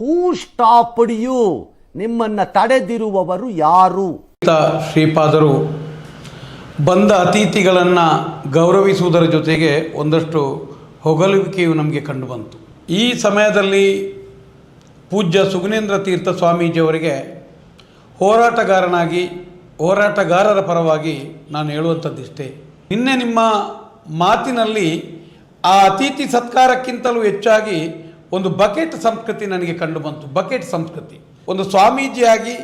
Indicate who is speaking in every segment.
Speaker 1: Who stopped you? ನಿಮ್ಮನ್ನು ತಡೆದಿರುವವರು ಯಾರು?
Speaker 2: ಶ್ರೀಪಾದರು ಬಂದ ಅತಿಥಿಗಳನ್ನು ಗೌರವಿಸುವುದರ ಜೊತೆಗೆ ಒಂದಷ್ಟು ಹೊಗಳುವಿಕೆಯು ನಮಗೆ ಕಂಡುಬಂತು. ಈ ಸಮಯದಲ್ಲಿ ಪೂಜ್ಯ ಸುಗುಣೇಂದ್ರ ತೀರ್ಥ ಸ್ವಾಮೀಜಿಯವರಿಗೆ ಹೋರಾಟಗಾರರ ಪರವಾಗಿ ನಾನು ಹೇಳುವಂಥದ್ದಿಷ್ಟೇ. ನಿನ್ನೆ ನಿಮ್ಮ ಮಾತಿನಲ್ಲಿ ಆ ಅತಿಥಿ ಸತ್ಕಾರಕ್ಕಿಂತಲೂ ಹೆಚ್ಚಾಗಿ ಒಂದು ಬಕೆಟ್ ಸಂಸ್ಕೃತಿ ನನಗೆ ಕಂಡುಬಂತು. ಬಕೆಟ್ ಸಂಸ್ಕೃತಿ. ಒಂದು ಸ್ವಾಮೀಜಿಯಾಗಿ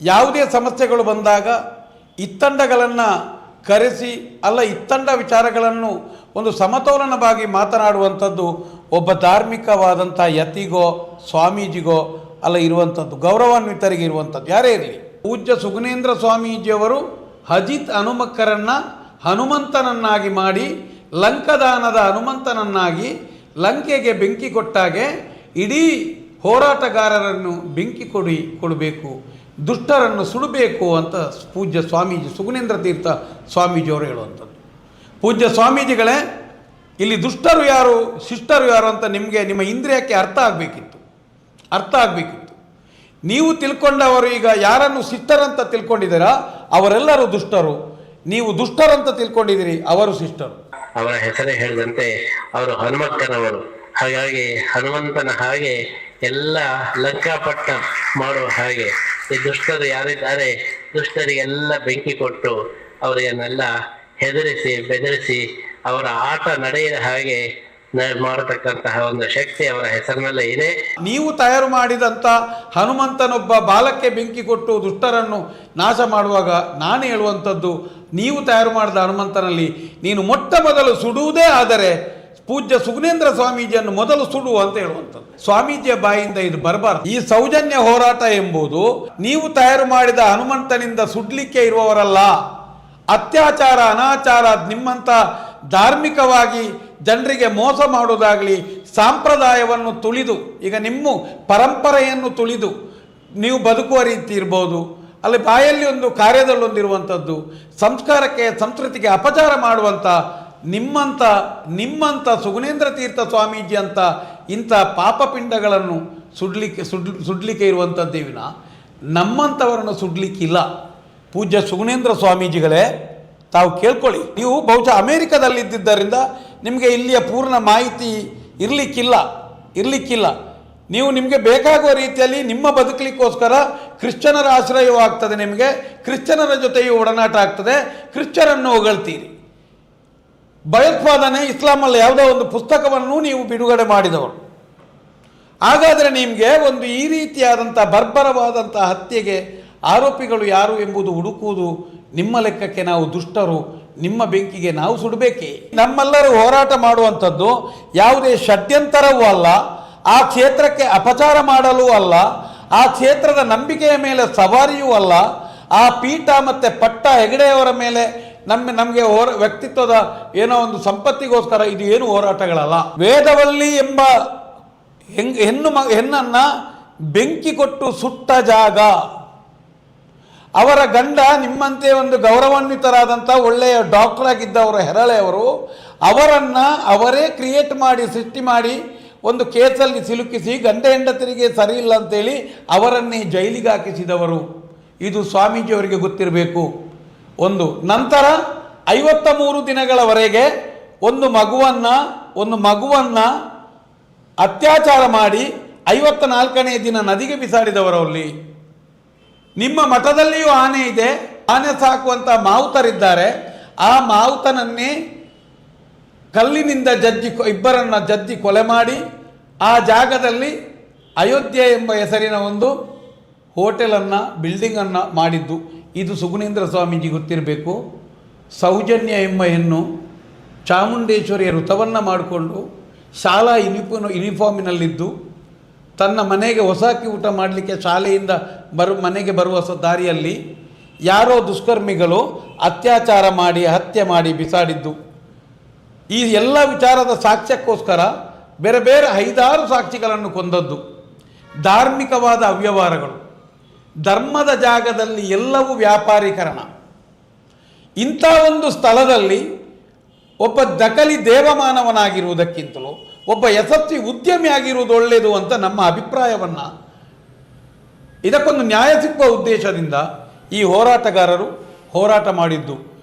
Speaker 2: ಯಾವುದೇ ಸಮಸ್ಯೆಗಳು ಬಂದಾಗ ಇತ್ತಂಡಗಳನ್ನು ಕರೆಸಿ ಇತ್ತಂಡ ವಿಚಾರಗಳನ್ನು ಒಂದು ಸಮತೋಲನವಾಗಿ ಮಾತನಾಡುವಂಥದ್ದು ಒಬ್ಬ ಧಾರ್ಮಿಕವಾದಂಥ ಯತಿಗೋ ಸ್ವಾಮೀಜಿಗೋ ಇರುವಂಥದ್ದು, ಗೌರವಾನ್ವಿತರಿಗೆ ಇರುವಂಥದ್ದು ಯಾರೇ ಇರಲಿ. ಪೂಜ್ಯ ಸುಗುಣೇಂದ್ರ ಸ್ವಾಮೀಜಿಯವರು ಅಜಿತ್ ಹನುಮಕ್ಕರನ್ನು ಹನುಮಂತನನ್ನಾಗಿ ಮಾಡಿ ಲಂಕದಾನದ ಹನುಮಂತನನ್ನಾಗಿ ಲಂಕೆಗೆ ಬೆಂಕಿ ಕೊಟ್ಟಾಗೆ ಇಡೀ ಹೋರಾಟಗಾರರನ್ನು ಬೆಂಕಿ ಕೊಡಬೇಕು, ದುಷ್ಟರನ್ನು ಸುಡಬೇಕು ಅಂತ ಪೂಜ್ಯ ಸ್ವಾಮೀಜಿ ಸುಗುಣೇಂದ್ರ ತೀರ್ಥ ಸ್ವಾಮೀಜಿಯವರು ಹೇಳುವಂಥದ್ದು. ಪೂಜ್ಯ ಸ್ವಾಮೀಜಿಗಳೇ, ಇಲ್ಲಿ ದುಷ್ಟರು ಯಾರು ಶಿಷ್ಟರು ಯಾರು ಅಂತ ನಿಮ್ಮ ಇಂದ್ರಿಯಕ್ಕೆ ಅರ್ಥ ಆಗಬೇಕಿತ್ತು. ನೀವು ತಿಳ್ಕೊಂಡವರು ಈಗ ಯಾರನ್ನು ಶಿಷ್ಟರಂತ ತಿಳ್ಕೊಂಡಿದ್ದೀರಾ ಅವರೆಲ್ಲರೂ ದುಷ್ಟರು, ನೀವು ದುಷ್ಟರಂತ ತಿಳ್ಕೊಂಡಿದ್ದೀರಿ ಅವರು ಶಿಷ್ಟರು.
Speaker 3: ಅವರ ಹೆಸರೇ ಹೇಳಿದಂತೆ ಅವರು ಹನುಮಕ್ಕನವರು. ಹಾಗಾಗಿ ಹನುಮಂತನ ಹಾಗೆ ಎಲ್ಲ ಲಂಕಾಪಟ್ಟ ಮಾಡುವ ಹಾಗೆ ಈ ದುಷ್ಟರು ಯಾರಿದ್ದಾರೆ ದುಷ್ಟರಿಗೆಲ್ಲ ಬೆಂಕಿ ಕೊಟ್ಟು ಅವರಿಗೆನ್ನೆಲ್ಲ ಹೆದರಿಸಿ ಬೆದರಿಸಿ ಅವರ ಆಟ ನಡೆಯದ ಹಾಗೆ ಮಾಡತಕ್ಕಂತಹ ಒಂದು ಶಕ್ತಿ ಅವರ ಹೆಸರಿನಲ್ಲೇ ಇದೆ.
Speaker 2: ನೀವು ತಯಾರು ಮಾಡಿದಂಥ ಹನುಮಂತನೊಬ್ಬ ಬಾಲಕ್ಕೆ ಬೆಂಕಿ ಕೊಟ್ಟು ದುಷ್ಟರನ್ನು ನಾಶ ಮಾಡುವಾಗ ನಾನು ಹೇಳುವಂಥದ್ದು, ನೀವು ತಯಾರು ಮಾಡಿದ ಹನುಮಂತನಲ್ಲಿ ನೀನು ಮೊಟ್ಟ ಮೊದಲು ಸುಡುವುದೇ ಆದರೆ ಪೂಜ್ಯ ಸುಗುಣೇಂದ್ರ ಸ್ವಾಮೀಜಿಯನ್ನು ಮೊದಲು ಸುಡು ಅಂತ ಹೇಳುವಂಥದ್ದು. ಸ್ವಾಮೀಜಿಯ ಬಾಯಿಂದ ಇದು ಬರಬಾರ್ದು. ಈ ಸೌಜನ್ಯ ಹೋರಾಟ ಎಂಬುದು ನೀವು ತಯಾರು ಮಾಡಿದ ಹನುಮಂತನಿಂದ ಸುಡ್ಲಿಕ್ಕೆ ಇರುವವರಲ್ಲ. ಅತ್ಯಾಚಾರ ಅನಾಚಾರ ನಿಮ್ಮಂಥ ಧಾರ್ಮಿಕವಾಗಿ ಜನರಿಗೆ ಮೋಸ ಮಾಡೋದಾಗಲಿ, ಸಂಪ್ರದಾಯವನ್ನು ತುಳಿದು ಈಗ ನಿಮ್ಮ ಪರಂಪರೆಯನ್ನು ತುಳಿದು ನೀವು ಬದುಕುವ ರೀತಿ ಇರ್ಬೋದು, ಬಾಯಲ್ಲಿ ಒಂದು ಕಾರ್ಯದಲ್ಲೊಂದಿರುವಂಥದ್ದು, ಸಂಸ್ಕಾರಕ್ಕೆ ಸಂಸ್ಕೃತಿಗೆ ಅಪಚಾರ ಮಾಡುವಂಥ ನಿಮ್ಮಂಥ ಸುಗುಣೇಂದ್ರ ತೀರ್ಥ ಸ್ವಾಮೀಜಿ ಅಂತ ಇಂಥ ಪಾಪಪಿಂಡಗಳನ್ನು ಸುಡ್ಲಿಕ್ಕೆ ಇರುವಂಥದ್ದೇ ವಿನ ನಮ್ಮಂಥವರನ್ನು ಸುಡ್ಲಿಕ್ಕಿಲ್ಲ. ಪೂಜ್ಯ ಸುಗುಣೇಂದ್ರ ಸ್ವಾಮೀಜಿಗಳೇ, ತಾವು ಕೇಳ್ಕೊಳ್ಳಿ. ನೀವು ಬಹುಶಃ ಅಮೇರಿಕದಲ್ಲಿದ್ದರಿಂದ ನಿಮಗೆ ಇಲ್ಲಿಯ ಪೂರ್ಣ ಮಾಹಿತಿ ಇರಲಿಕ್ಕಿಲ್ಲ. ನೀವು ನಿಮಗೆ ಬೇಕಾಗುವ ರೀತಿಯಲ್ಲಿ ನಿಮ್ಮ ಬದುಕಲಿಕ್ಕೋಸ್ಕರ ಕ್ರಿಶ್ಚನರ ಆಶ್ರಯವಾಗ್ತದೆ, ನಿಮಗೆ ಕ್ರಿಶ್ಚನರ ಜೊತೆಯೂ ಒಡನಾಟ ಆಗ್ತದೆ, ಕ್ರಿಶ್ಚನರನ್ನು ಹೊಗಳ್ತೀರಿ. ಭಯೋತ್ಪಾದನೆ ಇಸ್ಲಾಮಲ್ಲಿ ಯಾವುದೋ ಒಂದು ಪುಸ್ತಕವನ್ನು ನೀವು ಬಿಡುಗಡೆ ಮಾಡಿದವರು. ಹಾಗಾದರೆ ನಿಮಗೆ ಒಂದು ಈ ರೀತಿಯಾದಂಥ ಬರ್ಬರವಾದಂಥ ಹತ್ಯೆಗೆ ಆರೋಪಿಗಳು ಯಾರು ಎಂಬುದು ಹುಡುಕುವುದು ನಿಮ್ಮ ಲೆಕ್ಕಕ್ಕೆ ನಾವು ದುಷ್ಟರು, ನಿಮ್ಮ ಬೆಂಕಿಗೆ ನಾವು ಸುಡಬೇಕೇ? ನಮ್ಮೆಲ್ಲರೂ ಹೋರಾಟ ಮಾಡುವಂಥದ್ದು ಯಾವುದೇ ಷಡ್ಯಂತರವೂ ಅಲ್ಲ, ಆ ಕ್ಷೇತ್ರಕ್ಕೆ ಅಪಚಾರ ಮಾಡಲೂ ಅಲ್ಲ, ಆ ಕ್ಷೇತ್ರದ ನಂಬಿಕೆಯ ಮೇಲೆ ಸವಾರಿಯೂ ಅಲ್ಲ, ಆ ಪೀಠ ಮತ್ತು ಪಟ್ಟ ಹೆಗಡೆಯವರ ಮೇಲೆ ನಮಗೆ ವ್ಯಕ್ತಿತ್ವದ ಏನೋ ಒಂದು ಸಂಪತ್ತಿಗೋಸ್ಕರ ಇದು ಏನು ಹೋರಾಟಗಳಲ್ಲ. ವೇದವಲ್ಲಿ ಎಂಬ ಹೆಣ್ಣನ್ನು ಬೆಂಕಿ ಕೊಟ್ಟು ಸುಟ್ಟ ಜಾಗ, ಅವರ ಗಂಡ ನಿಮ್ಮಂತೆ ಒಂದು ಗೌರವಾನ್ವಿತರಾದಂಥ ಒಳ್ಳೆಯ ಡಾಕ್ಟರ್ ಆಗಿದ್ದವರು ಹೆರಳೆಯವರು, ಅವರನ್ನು ಅವರೇ ಕ್ರಿಯೇಟ್ ಮಾಡಿ ಸೃಷ್ಟಿ ಮಾಡಿ ಒಂದು ಕೇಸಲ್ಲಿ ಸಿಲುಕಿಸಿ ಗಂಡ ಹೆಂಡತಿರಿಗೆ ಸರಿ ಇಲ್ಲ ಅಂತೇಳಿ ಅವರನ್ನೇ ಜೈಲಿಗೆ ಹಾಕಿಸಿದವರು. ಇದು ಸ್ವಾಮೀಜಿಯವರಿಗೆ ಗೊತ್ತಿರಬೇಕು. ನಂತರ 53 ದಿನಗಳವರೆಗೆ ಒಂದು ಮಗುವನ್ನು ಅತ್ಯಾಚಾರ ಮಾಡಿ 54ನೇ ದಿನ ನದಿಗೆ ಬಿಸಾಡಿದವರಲ್ಲಿ. ನಿಮ್ಮ ಮಠದಲ್ಲಿಯೂ ಆನೆ ಇದೆ, ಆನೆ ಸಾಕುವಂಥ ಮಾವುತರಿದ್ದಾರೆ. ಆ ಮಾವುತನನ್ನೇ ಕಲ್ಲಿನಿಂದ ಇಬ್ಬರನ್ನು ಜಜ್ಜಿ ಕೊಲೆ ಮಾಡಿ ಆ ಜಾಗದಲ್ಲಿ ಅಯೋಧ್ಯೆ ಎಂಬ ಹೆಸರಿನ ಒಂದು ಹೋಟೆಲನ್ನು ಬಿಲ್ಡಿಂಗನ್ನು ಮಾಡಿದ್ದು ಇದು ಸುಗುಣೇಂದ್ರ ಸ್ವಾಮೀಜಿ ಗೊತ್ತಿರಬೇಕು. ಸೌಜನ್ಯ ಎಂಬ ಹೆಣ್ಣು ಚಾಮುಂಡೇಶ್ವರಿಯ ವ್ರತವನ್ನು ಮಾಡಿಕೊಂಡು ಶಾಲಾ ಯೂನಿಫಾರ್ಮಿನಲ್ಲಿದ್ದು ತನ್ನ ಮನೆಗೆ ಹೊಸಾಕಿ ಊಟ ಮಾಡಲಿಕ್ಕೆ ಶಾಲೆಯಿಂದ ಮನೆಗೆ ಬರುವ ದಾರಿಯಲ್ಲಿ ಯಾರೋ ದುಷ್ಕರ್ಮಿಗಳು ಅತ್ಯಾಚಾರ ಮಾಡಿ ಹತ್ಯೆ ಮಾಡಿ ಬಿಸಾಡಿದ್ದು. ಈ ಎಲ್ಲ ವಿಚಾರದ ಸಾಕ್ಷ್ಯಕ್ಕೋಸ್ಕರ ಬೇರೆ ಬೇರೆ 5-6 ಸಾಕ್ಷಿಗಳನ್ನು ಕೊಂದದ್ದು. ಧಾರ್ಮಿಕವಾದ ಅವ್ಯವಹಾರಗಳು, ಧರ್ಮದ ಜಾಗದಲ್ಲಿ ಎಲ್ಲವೂ ವ್ಯಾಪಾರೀಕರಣ. ಇಂಥ ಒಂದು ಸ್ಥಳದಲ್ಲಿ ಒಬ್ಬ ದಕಲಿ ದೇವಮಾನವನಾಗಿರುವುದಕ್ಕಿಂತಲೂ ಒಬ್ಬ ಯಶಸ್ವಿ ಉದ್ಯಮಿ ಆಗಿರುವುದು ಒಳ್ಳೆಯದು ಅಂತ ನಮ್ಮ ಅಭಿಪ್ರಾಯವನ್ನು, ಇದಕ್ಕೊಂದು ನ್ಯಾಯ ಸಿಕ್ಕುವ ಉದ್ದೇಶದಿಂದ ಈ ಹೋರಾಟಗಾರರು ಹೋರಾಟ ಮಾಡಿದ್ದು.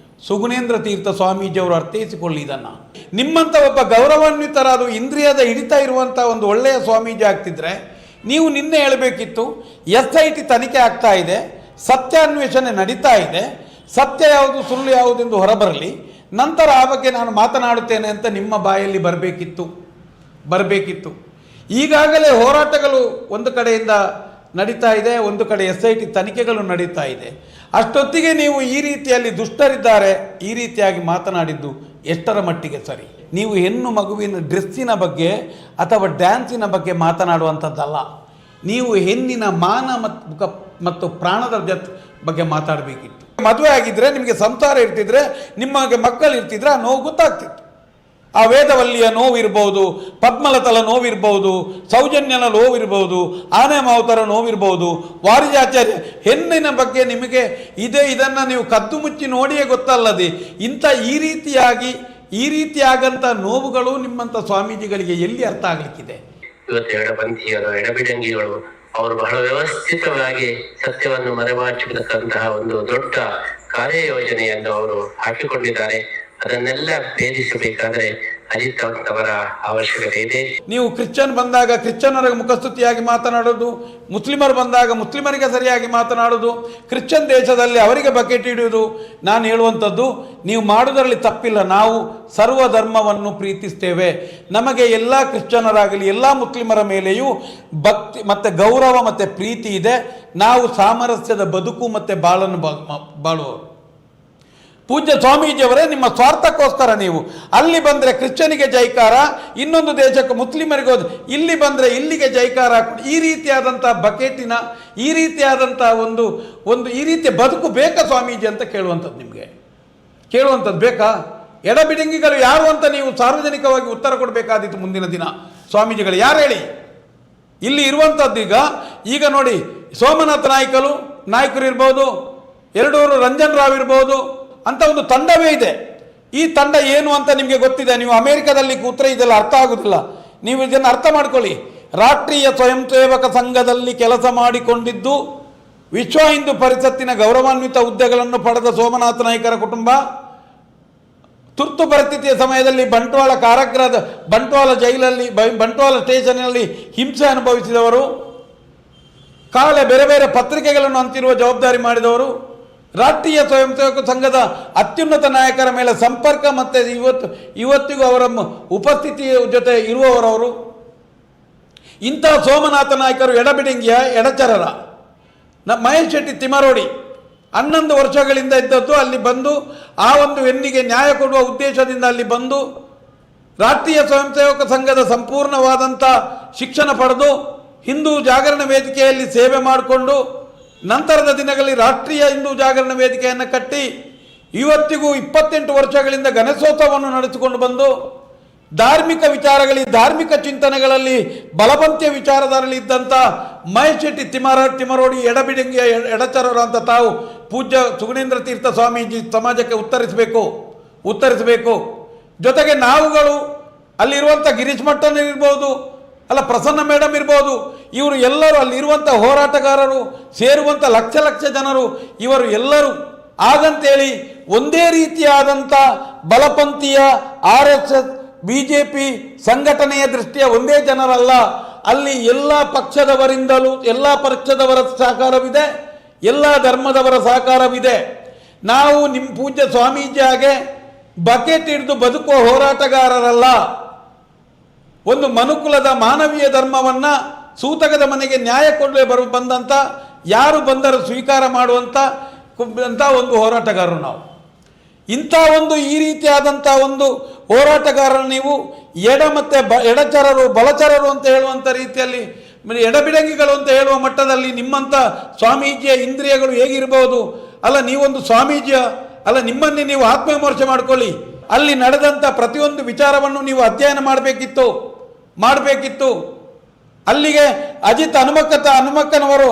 Speaker 2: ಸುಗುಣೇಂದ್ರ ತೀರ್ಥ ಸ್ವಾಮೀಜಿಯವರು ಅರ್ಥೈಸಿಕೊಳ್ಳಿ ಇದನ್ನು. ನಿಮ್ಮಂಥ ಒಬ್ಬ ಗೌರವಾನ್ವಿತರಾದ ಇಂದ್ರಿಯದ ಹಿಡಿತ ಇರುವಂಥ ಒಂದು ಒಳ್ಳೆಯ ಸ್ವಾಮೀಜಿ ಆಗ್ತಿದ್ರೆ ನೀವು ನಿನ್ನೆ ಹೇಳಬೇಕಿತ್ತು, SIT ತನಿಖೆ ಆಗ್ತಾ ಇದೆ, ಸತ್ಯಾನ್ವೇಷಣೆ ನಡೀತಾ ಇದೆ, ಸತ್ಯ ಯಾವುದು ಸುಳ್ಳು ಯಾವುದೆಂದು ಹೊರಬರಲಿ, ನಂತರ ಆ ಬಗ್ಗೆ ನಾನು ಮಾತನಾಡುತ್ತೇನೆ ಅಂತ ನಿಮ್ಮ ಬಾಯಲ್ಲಿ ಬರಬೇಕಿತ್ತು. ಈಗಾಗಲೇ ಹೋರಾಟಗಳು ಒಂದು ಕಡೆಯಿಂದ ನಡೀತಾ ಇದೆ, ಒಂದು ಕಡೆ SIT ತನಿಖೆಗಳು ನಡೀತಾ ಇದೆ. ಅಷ್ಟೊತ್ತಿಗೆ ನೀವು ಈ ರೀತಿಯಲ್ಲಿ ದುಷ್ಟರಿದ್ದಾರೆ ಈ ರೀತಿಯಾಗಿ ಮಾತನಾಡಿದ್ದು ಎಷ್ಟರ ಮಟ್ಟಿಗೆ ಸರಿ? ನೀವು ಹೆಣ್ಣು ಮಗುವಿನ ಡ್ರೆಸ್ಸಿನ ಬಗ್ಗೆ ಅಥವಾ ಡ್ಯಾನ್ಸಿನ ಬಗ್ಗೆ ಮಾತನಾಡುವಂಥದ್ದಲ್ಲ, ನೀವು ಹೆಣ್ಣಿನ ಮಾನ ಮತ್ತು ಪ್ರಾಣದ ಬಗ್ಗೆ ಮಾತಾಡಬೇಕಿತ್ತು. ಮದುವೆ ಆಗಿದ್ದರೆ ನಿಮಗೆ ಸಂಸಾರ ಇರ್ತಿದ್ರೆ, ನಿಮಗೆ ಮಕ್ಕಳು ಇರ್ತಿದ್ರೆ ಆ ನೋವು ಗೊತ್ತಾಗ್ತಿತ್ತು. ಆ ವೇದವಲ್ಲಿಯ ನೋವಿರ್ಬೋದು, ಪದ್ಮಲತಲ ನೋವಿರ್ಬೋದು, ಸೌಜನ್ಯನ ನೋವಿರ್ಬೋದು, ಆನೆ ಮಾವುತರ ನೋವಿರ್ಬೋದು, ವಾರಿಜಾಚಾರ್ಯ ಹೆಣ್ಣಿನ ಬಗ್ಗೆ ನಿಮಗೆ ಇದನ್ನು ನೀವು ಕದ್ದು ಮುಚ್ಚಿ ನೋಡಿಯೇ ಗೊತ್ತಲ್ಲದೆ ಇಂಥ ಈ ರೀತಿಯಾಗಂಥ ನೋವುಗಳು ನಿಮ್ಮಂಥ ಸ್ವಾಮೀಜಿಗಳಿಗೆ ಎಲ್ಲಿ ಅರ್ಥ ಆಗಲಿಕ್ಕಿದೆ?
Speaker 3: ಇವತ್ತು ಎಡಪಂಥೀಯರು, ಎಡಬಿಡಂಗಿಗಳು ಅವರು ಬಹಳ ವ್ಯವಸ್ಥಿತವಾಗಿ ಸತ್ಯವನ್ನು ಮರೆಮಾಚಿರತಕ್ಕಂತಹ ಒಂದು ದೊಡ್ಡ ಕಾರ್ಯಯೋಜನೆಯನ್ನು ಅವರು ಹಾಕಿಕೊಂಡಿದ್ದಾರೆ. ಅದನ್ನೆಲ್ಲ ಭೇದಿಸಬೇಕಾದ್ರೆ ಅಜಿತ್ ಅವರ ಅವಶ್ಯಕತೆ ಇದೆ.
Speaker 2: ನೀವು ಕ್ರಿಶ್ಚಿಯನ್ ಬಂದಾಗ ಕ್ರಿಶ್ಚಿಯನ್ನರ ಮುಖಸ್ತುತಿಯಾಗಿ ಮಾತನಾಡೋದು, ಮುಸ್ಲಿಮರು ಬಂದಾಗ ಮುಸ್ಲಿಮರಿಗೆ ಸರಿಯಾಗಿ ಮಾತನಾಡೋದು, ಕ್ರಿಶ್ಚಿಯನ್ ದೇಶದಲ್ಲಿ ಅವರಿಗೆ ಬಕೆಟ್ ಹಿಡಿಯುವುದು. ನಾನು ಹೇಳುವಂಥದ್ದು, ನೀವು ಮಾಡೋದರಲ್ಲಿ ತಪ್ಪಿಲ್ಲ. ನಾವು ಸರ್ವ ಧರ್ಮವನ್ನು ಪ್ರೀತಿಸ್ತೇವೆ. ನಮಗೆ ಎಲ್ಲ ಕ್ರಿಶ್ಚಿಯನ್ನರಾಗಲಿ ಎಲ್ಲ ಮುಸ್ಲಿಮರ ಮೇಲೆಯೂ ಭಕ್ತಿ ಮತ್ತು ಗೌರವ ಮತ್ತು ಪ್ರೀತಿ ಇದೆ. ನಾವು ಸಾಮರಸ್ಯದ ಬದುಕು ಮತ್ತು ಬಾಳುವವರು. ಪೂಜ್ಯ ಸ್ವಾಮೀಜಿಯವರೇ, ನಿಮ್ಮ ಸ್ವಾರ್ಥಕ್ಕೋಸ್ಕರ ನೀವು ಅಲ್ಲಿ ಬಂದರೆ ಕ್ರಿಶ್ಚಿಯನಿಗೆ ಜೈಕಾರ, ಇನ್ನೊಂದು ದೇಶಕ್ಕೆ ಮುಸ್ಲಿಮರಿಗೆ ಹೋದ, ಇಲ್ಲಿ ಬಂದರೆ ಇಲ್ಲಿಗೆ ಜೈಕಾರ. ಈ ರೀತಿಯಾದಂಥ ಬಕೆಟಿನ ಈ ರೀತಿಯಾದಂಥ ಒಂದು ಈ ರೀತಿಯ ಬದುಕು ಬೇಕಾ ಸ್ವಾಮೀಜಿ ಅಂತ ಕೇಳುವಂಥದ್ದು ಬೇಕಾ? ಎಡಬಿಡಂಗಿಗಳು ಯಾರು ಅಂತ ನೀವು ಸಾರ್ವಜನಿಕವಾಗಿ ಉತ್ತರ ಕೊಡಬೇಕಾದಿತ್ತು ಮುಂದಿನ ದಿನ. ಸ್ವಾಮೀಜಿಗಳು ಯಾರು ಹೇಳಿ? ಇಲ್ಲಿ ಇರುವಂಥದ್ದು ಈಗ ನೋಡಿ, ಸೋಮನಾಥ ನಾಯಕರು ಇರ್ಬೋದು, ಎರಡೂರು ರಂಜನ್ ರಾವ್ ಇರ್ಬೋದು ಅಂತ ಒಂದು ತಂಡವೇ ಇದೆ. ಈ ತಂಡ ಏನು ಅಂತ ನಿಮಗೆ ಗೊತ್ತಿದೆ. ನೀವು ಅಮೆರಿಕದಲ್ಲಿ ಕೂತ್ರೆ ಇದೆಲ್ಲ ಅರ್ಥ ಆಗುವುದಿಲ್ಲ. ನೀವು ಇದನ್ನು ಅರ್ಥ ಮಾಡ್ಕೊಳ್ಳಿ. ರಾಷ್ಟ್ರೀಯ ಸ್ವಯಂ ಸೇವಕ ಸಂಘದಲ್ಲಿ ಕೆಲಸ ಮಾಡಿಕೊಂಡಿದ್ದು, ವಿಶ್ವ ಹಿಂದೂ ಪರಿಷತ್ತಿನ ಗೌರವಾನ್ವಿತ ಹುದ್ದೆಗಳನ್ನು ಪಡೆದ ಸೋಮನಾಥ ನಾಯ್ಕರ ಕುಟುಂಬ ತುರ್ತು ಪರಿಸ್ಥಿತಿಯ ಸಮಯದಲ್ಲಿ ಬಂಟ್ವಾಳ ಜೈಲಲ್ಲಿ ಬಂಟ್ವಾಳ ಸ್ಟೇಷನ್ನಲ್ಲಿ ಹಿಂಸೆ ಅನುಭವಿಸಿದವರು, ಕಾಳೆ ಬೇರೆ ಬೇರೆ ಪತ್ರಿಕೆಗಳನ್ನು ಅಂತಿರುವ ಜವಾಬ್ದಾರಿ ಮಾಡಿದವರು, ರಾಷ್ಟ್ರೀಯ ಸ್ವಯಂ ಸೇವಕ ಸಂಘದ ಅತ್ಯುನ್ನತ ನಾಯಕರ ಮೇಲೆ ಸಂಪರ್ಕ ಮತ್ತು ಇವತ್ತಿಗೂ ಅವರ ಉಪಸ್ಥಿತಿಯ ಜೊತೆ ಇರುವವರವರು. ಇಂಥ ಸೋಮನಾಥ ನಾಯಕರು ಎಡಬಿಡಂಗಿಯ ಎಡಚರರ ಮಹೇಶ್ ಶೆಟ್ಟಿ ತಿಮರೋಡಿ 11 ವರ್ಷಗಳಿಂದ ಇದ್ದದ್ದು. ಅಲ್ಲಿ ಬಂದು ಆ ಒಂದು ಹೆಣ್ಣಿಗೆ ನ್ಯಾಯ ಕೊಡುವ ಉದ್ದೇಶದಿಂದ ಅಲ್ಲಿ ಬಂದು ರಾಷ್ಟ್ರೀಯ ಸ್ವಯಂ ಸೇವಕ ಸಂಘದ ಸಂಪೂರ್ಣವಾದಂಥ ಶಿಕ್ಷಣ ಪಡೆದು ಹಿಂದೂ ಜಾಗರಣ ವೇದಿಕೆಯಲ್ಲಿ ಸೇವೆ ಮಾಡಿಕೊಂಡು ನಂತರದ ದಿನಗಳಲ್ಲಿ ರಾಷ್ಟ್ರೀಯ ಹಿಂದೂ ಜಾಗರಣ ವೇದಿಕೆಯನ್ನು ಕಟ್ಟಿ ಇವತ್ತಿಗೂ 28 ವರ್ಷಗಳಿಂದ ಗಣೇಶೋತ್ಸವವನ್ನು ನಡೆಸಿಕೊಂಡು ಬಂದು ಧಾರ್ಮಿಕ ಧಾರ್ಮಿಕ ಚಿಂತನೆಗಳಲ್ಲಿ ಬಲಪಂಥೀಯ ವಿಚಾರಧಾರೆಯಲ್ಲಿ ಇದ್ದಂಥ ಮಹೇಶ್ ಶೆಟ್ಟಿ ತಿಮರೋಡಿ ಎಡಬಿಡಂಗಿಯ ಎಡಚರರು ಅಂತ ತಾವು ಪೂಜ್ಯ ಸುಗುಣೇಂದ್ರ ತೀರ್ಥ ಸ್ವಾಮೀಜಿ ಸಮಾಜಕ್ಕೆ ಉತ್ತರಿಸಬೇಕು. ಜೊತೆಗೆ ನಾವುಗಳು ಅಲ್ಲಿರುವಂಥ ಗಿರೀಶ್ ಮಟ್ಟನ್ ಇರ್ಬೋದು, ಪ್ರಸನ್ನ ಮೇಡಮ್ ಇರ್ಬೋದು, ಇವರು ಎಲ್ಲರೂ ಅಲ್ಲಿರುವಂಥ ಹೋರಾಟಗಾರರು ಸೇರುವಂಥ ಲಕ್ಷ ಜನರು, ಇವರು ಎಲ್ಲರೂ ಹಾಗಂತೇಳಿ ಒಂದೇ ರೀತಿಯಾದಂಥ ಬಲಪಂಥೀಯ RSS BJP ಸಂಘಟನೆಯ ದೃಷ್ಟಿಯ ಒಂದೇ ಜನರಲ್ಲ. ಅಲ್ಲಿ ಎಲ್ಲ ಪಕ್ಷದವರಿಂದಲೂ ಎಲ್ಲ ಪಕ್ಷದವರ ಸಹಕಾರವಿದೆ, ಎಲ್ಲ ಧರ್ಮದವರ ಸಹಕಾರವಿದೆ. ನಾವು ನಿಮ್ಮ ಪೂಜ್ಯ ಸ್ವಾಮೀಜಿ ಹಾಗೆ ಬಕೆಟ್ ಹಿಡಿದು ಬದುಕುವ ಹೋರಾಟಗಾರರಲ್ಲ. ಒಂದು ಮನುಕುಲದ ಮಾನವೀಯ ಧರ್ಮವನ್ನು ಸೂತಕದ ಮನೆಗೆ ನ್ಯಾಯ ಕೊಡಲೇ ಬಂದಂಥ ಯಾರು ಬಂದರೂ ಸ್ವೀಕಾರ ಮಾಡುವಂಥ ಒಂದು ಹೋರಾಟಗಾರರು ನಾವು. ಇಂಥ ಒಂದು ಈ ರೀತಿಯಾದಂಥ ಒಂದು ಹೋರಾಟಗಾರರು ನೀವು ಮತ್ತು ಎಡಚರರು ಬಲಚರರು ಅಂತ ಹೇಳುವಂಥ ರೀತಿಯಲ್ಲಿ ಎಡಬಿಡಂಗಿಗಳು ಅಂತ ಹೇಳುವ ಮಟ್ಟದಲ್ಲಿ ನಿಮ್ಮಂಥ ಸ್ವಾಮೀಜಿಯ ಇಂದ್ರಿಯಗಳು ಹೇಗಿರ್ಬೋದು? ನೀವೊಂದು ಸ್ವಾಮೀಜಿಯ ನಿಮ್ಮನ್ನೇ ನೀವು ಆತ್ಮವಿಮರ್ಶೆ ಮಾಡ್ಕೊಳ್ಳಿ. ಅಲ್ಲಿ ನಡೆದಂಥ ಪ್ರತಿಯೊಂದು ವಿಚಾರವನ್ನು ನೀವು ಅಧ್ಯಯನ ಮಾಡಬೇಕಿತ್ತು. ಅಲ್ಲಿಗೆ ಅಜಿತ್ ಹನುಮಕ್ಕನವರು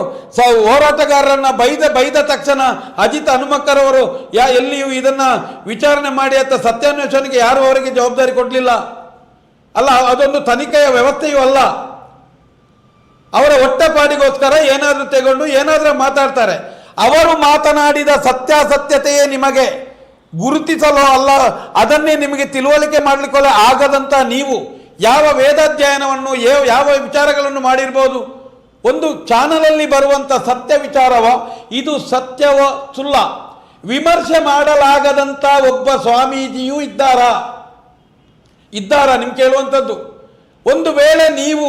Speaker 2: ಹೋರಾಟಗಾರರನ್ನ ಬೈದ ತಕ್ಷಣ ಅಜಿತ್ ಹನುಮಕ್ಕರವರು ಎಲ್ಲಿಯೂ ಇದನ್ನು ವಿಚಾರಣೆ ಮಾಡಿ ಸತ್ಯಾನ್ವೇಷಣೆಗೆ ಯಾರು ಅವರಿಗೆ ಜವಾಬ್ದಾರಿ ಕೊಡಲಿಲ್ಲ. ಅಲ್ಲ, ಅದೊಂದು ತನಿಖೆಯ ವ್ಯವಸ್ಥೆಯೂ ಅಲ್ಲ. ಅವರ ಹೊಟ್ಟೆಪಾಡಿಗೋಸ್ಕರ ಏನಾದರೂ ತೆಗೊಂಡು ಏನಾದರೂ ಮಾತಾಡ್ತಾರೆ. ಅವರು ಮಾತನಾಡಿದ ಸತ್ಯಾಸತ್ಯತೆಯೇ ನಿಮಗೆ ಗುರುತಿಸಲು ಅಲ್ಲ, ಅದನ್ನೇ ನಿಮಗೆ ತಿಳುವಳಿಕೆ ಮಾಡಲಿಕ್ಕೆ ಆಗದಂತ ನೀವು ಯಾವ ವೇದಾಧ್ಯಯನವನ್ನು ಯಾವ ವಿಚಾರಗಳನ್ನು ಮಾಡಿರ್ಬೋದು? ಒಂದು ಚಾನಲಲ್ಲಿ ಬರುವಂಥ ಸತ್ಯ ವಿಚಾರವ, ಇದು ಸತ್ಯವ ಸುಳ್ಳ ವಿಮರ್ಶೆ ಮಾಡಲಾಗದಂಥ ಒಬ್ಬ ಸ್ವಾಮೀಜಿಯೂ ಇದ್ದಾರಾ? ನಿಮ್ಗೆ ಕೇಳುವಂಥದ್ದು. ಒಂದು ವೇಳೆ ನೀವು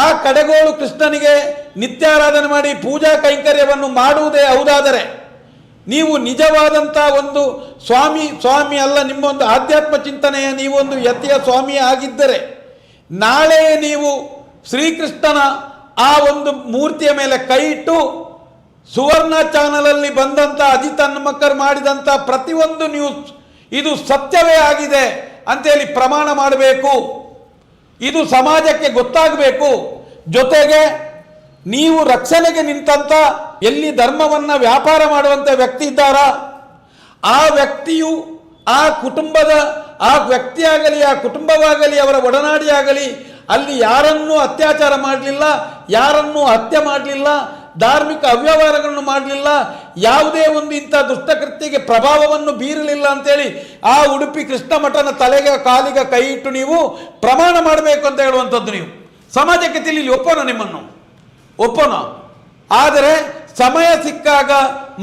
Speaker 2: ಆ ಕಡೆಗೋಳು ಕೃಷ್ಣನಿಗೆ ನಿತ್ಯಾರಾಧನೆ ಮಾಡಿ ಪೂಜಾ ಕೈಂಕರ್ಯವನ್ನು ಮಾಡುವುದೇ ಹೌದಾದರೆ, ನೀವು ನಿಜವಾದಂಥ ಒಂದು ಸ್ವಾಮಿ ಅಲ್ಲ, ನಿಮ್ಮೊಂದು ಆಧ್ಯಾತ್ಮ ಚಿಂತನೆಯ ನೀವೊಂದು ಯತಿಯ ಸ್ವಾಮಿ ಆಗಿದ್ದರೆ, ನಾಳೆ ನೀವು ಶ್ರೀಕೃಷ್ಣನ ಆ ಒಂದು ಮೂರ್ತಿಯ ಮೇಲೆ ಕೈ ಇಟ್ಟು ಸುವರ್ಣ ಚಾನಲಲ್ಲಿ ಬಂದಂಥ ಅಜಿತ್ ಹನುಮಕ್ಕರ್ ಮಾಡಿದಂಥ ಪ್ರತಿಯೊಂದು ನ್ಯೂಸ್ ಇದು ಸತ್ಯವೇ ಆಗಿದೆ ಅಂತೇಳಿ ಪ್ರಮಾಣ ಮಾಡಬೇಕು. ಇದು ಸಮಾಜಕ್ಕೆ ಗೊತ್ತಾಗಬೇಕು. ಜೊತೆಗೆ ನೀವು ರಕ್ಷಣೆಗೆ ನಿಂತಂತ ಎಲ್ಲಿ ಧರ್ಮವನ್ನು ವ್ಯಾಪಾರ ಮಾಡುವಂಥ ವ್ಯಕ್ತಿ ಇದ್ದಾರಾ, ಆ ವ್ಯಕ್ತಿಯು ಆ ಕುಟುಂಬದ ಆ ವ್ಯಕ್ತಿಯಾಗಲಿ ಆ ಕುಟುಂಬವಾಗಲಿ ಅವರ ಒಡನಾಡಿಯಾಗಲಿ ಅಲ್ಲಿ ಯಾರನ್ನೂ ಅತ್ಯಾಚಾರ ಮಾಡಲಿಲ್ಲ, ಯಾರನ್ನೂ ಹತ್ಯೆ ಮಾಡಲಿಲ್ಲ, ಧಾರ್ಮಿಕ ಅವ್ಯವಹಾರಗಳನ್ನು ಮಾಡಲಿಲ್ಲ, ಯಾವುದೇ ಒಂದು ಇಂಥ ದುಷ್ಟಕೃತ್ಯಕ್ಕೆ ಪ್ರಭಾವವನ್ನು ಬೀರಲಿಲ್ಲ ಅಂತೇಳಿ ಆ ಉಡುಪಿ ಕೃಷ್ಣ ಮಠನ ತಲೆಗೆ ಕಾಲಿಗೆ ಕೈ ಇಟ್ಟು ನೀವು ಪ್ರಮಾಣ ಮಾಡಬೇಕು ಅಂತ ಹೇಳುವಂಥದ್ದು. ನೀವು ಸಮಾಜಕ್ಕೆ ತಿಳಿಲಿ, ನಿಮ್ಮನ್ನು ಒಪ್ಪೋಣ. ಆದರೆ ಸಮಯ ಸಿಕ್ಕಾಗ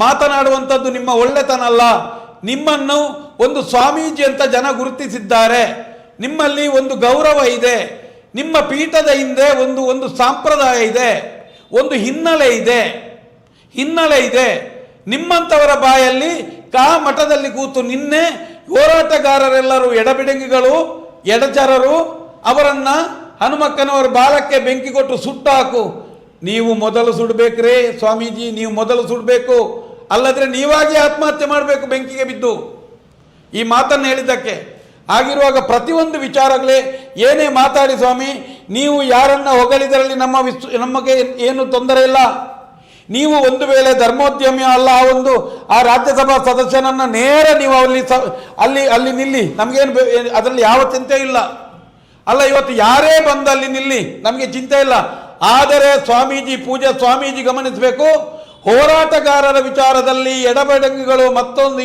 Speaker 2: ಮಾತನಾಡುವಂಥದ್ದು ನಿಮ್ಮ ಒಳ್ಳೆತನ ಅಲ್ಲ. ನಿಮ್ಮನ್ನು ಒಂದು ಸ್ವಾಮೀಜಿ ಅಂತ ಜನ ಗುರುತಿಸಿದ್ದಾರೆ, ನಿಮ್ಮಲ್ಲಿ ಒಂದು ಗೌರವ ಇದೆ, ನಿಮ್ಮ ಪೀಠದ ಹಿಂದೆ ಒಂದು ಸಂಪ್ರದಾಯ ಇದೆ, ಒಂದು ಹಿನ್ನೆಲೆ ಇದೆ. ನಿಮ್ಮಂಥವರ ಬಾಯಲ್ಲಿ ಮಠದಲ್ಲಿ ಕೂತು ನಿನ್ನೆ ಹೋರಾಟಗಾರರೆಲ್ಲರೂ ಎಡಬಿಡಂಗಿಗಳು, ಎಡಚರರು, ಅವರನ್ನ ಹನುಮಕ್ಕನವರ ಬಾಲಕ್ಕೆ ಬೆಂಕಿ ಕೊಟ್ಟು ಸುಟ್ಟಾಕು. ನೀವು ಮೊದಲು ಸುಡಬೇಕ್ರಿ ಸ್ವಾಮೀಜಿ, ನೀವು ಮೊದಲು ಸುಡಬೇಕು, ಅಲ್ಲದ್ರೆ ನೀವಾಗಿ ಆತ್ಮಹತ್ಯೆ ಮಾಡಬೇಕು ಬೆಂಕಿಗೆ ಬಿದ್ದು. ಈ ಮಾತನ್ನು ಹೇಳಿದ್ದಕ್ಕೆ ಆಗಿರುವಾಗ ಪ್ರತಿಯೊಂದು ವಿಚಾರಗಳೇ ಏನೇ ಮಾತಾಡಿ ಸ್ವಾಮಿ, ನೀವು ಯಾರನ್ನ ಹೊಗಳಿದರಲ್ಲಿ ನಮಗೆ ಏನು ತೊಂದರೆ ಇಲ್ಲ. ನೀವು ಒಂದು ವೇಳೆ ಧರ್ಮೋದ್ಯಮಿ ಅಲ್ಲ, ಆ ರಾಜ್ಯಸಭಾ ಸದಸ್ಯನನ್ನ ನೇರ ನೀವು ಅಲ್ಲಿ ನಿಲ್ಲಿ, ನಮಗೇನು ಅದರಲ್ಲಿ ಯಾವ ಚಿಂತೆ ಇಲ್ಲ. ಅಲ್ಲ, ಇವತ್ತು ಯಾರೇ ಬಂದಲ್ಲಿ ನಿಲ್ಲಿ, ನಮಗೆ ಚಿಂತೆ ಇಲ್ಲ. ಆದರೆ ಸ್ವಾಮೀಜಿ ಗಮನಿಸಬೇಕು, ಹೋರಾಟಗಾರರ ವಿಚಾರದಲ್ಲಿ ಎಡಬಡಂಗಿಗಳು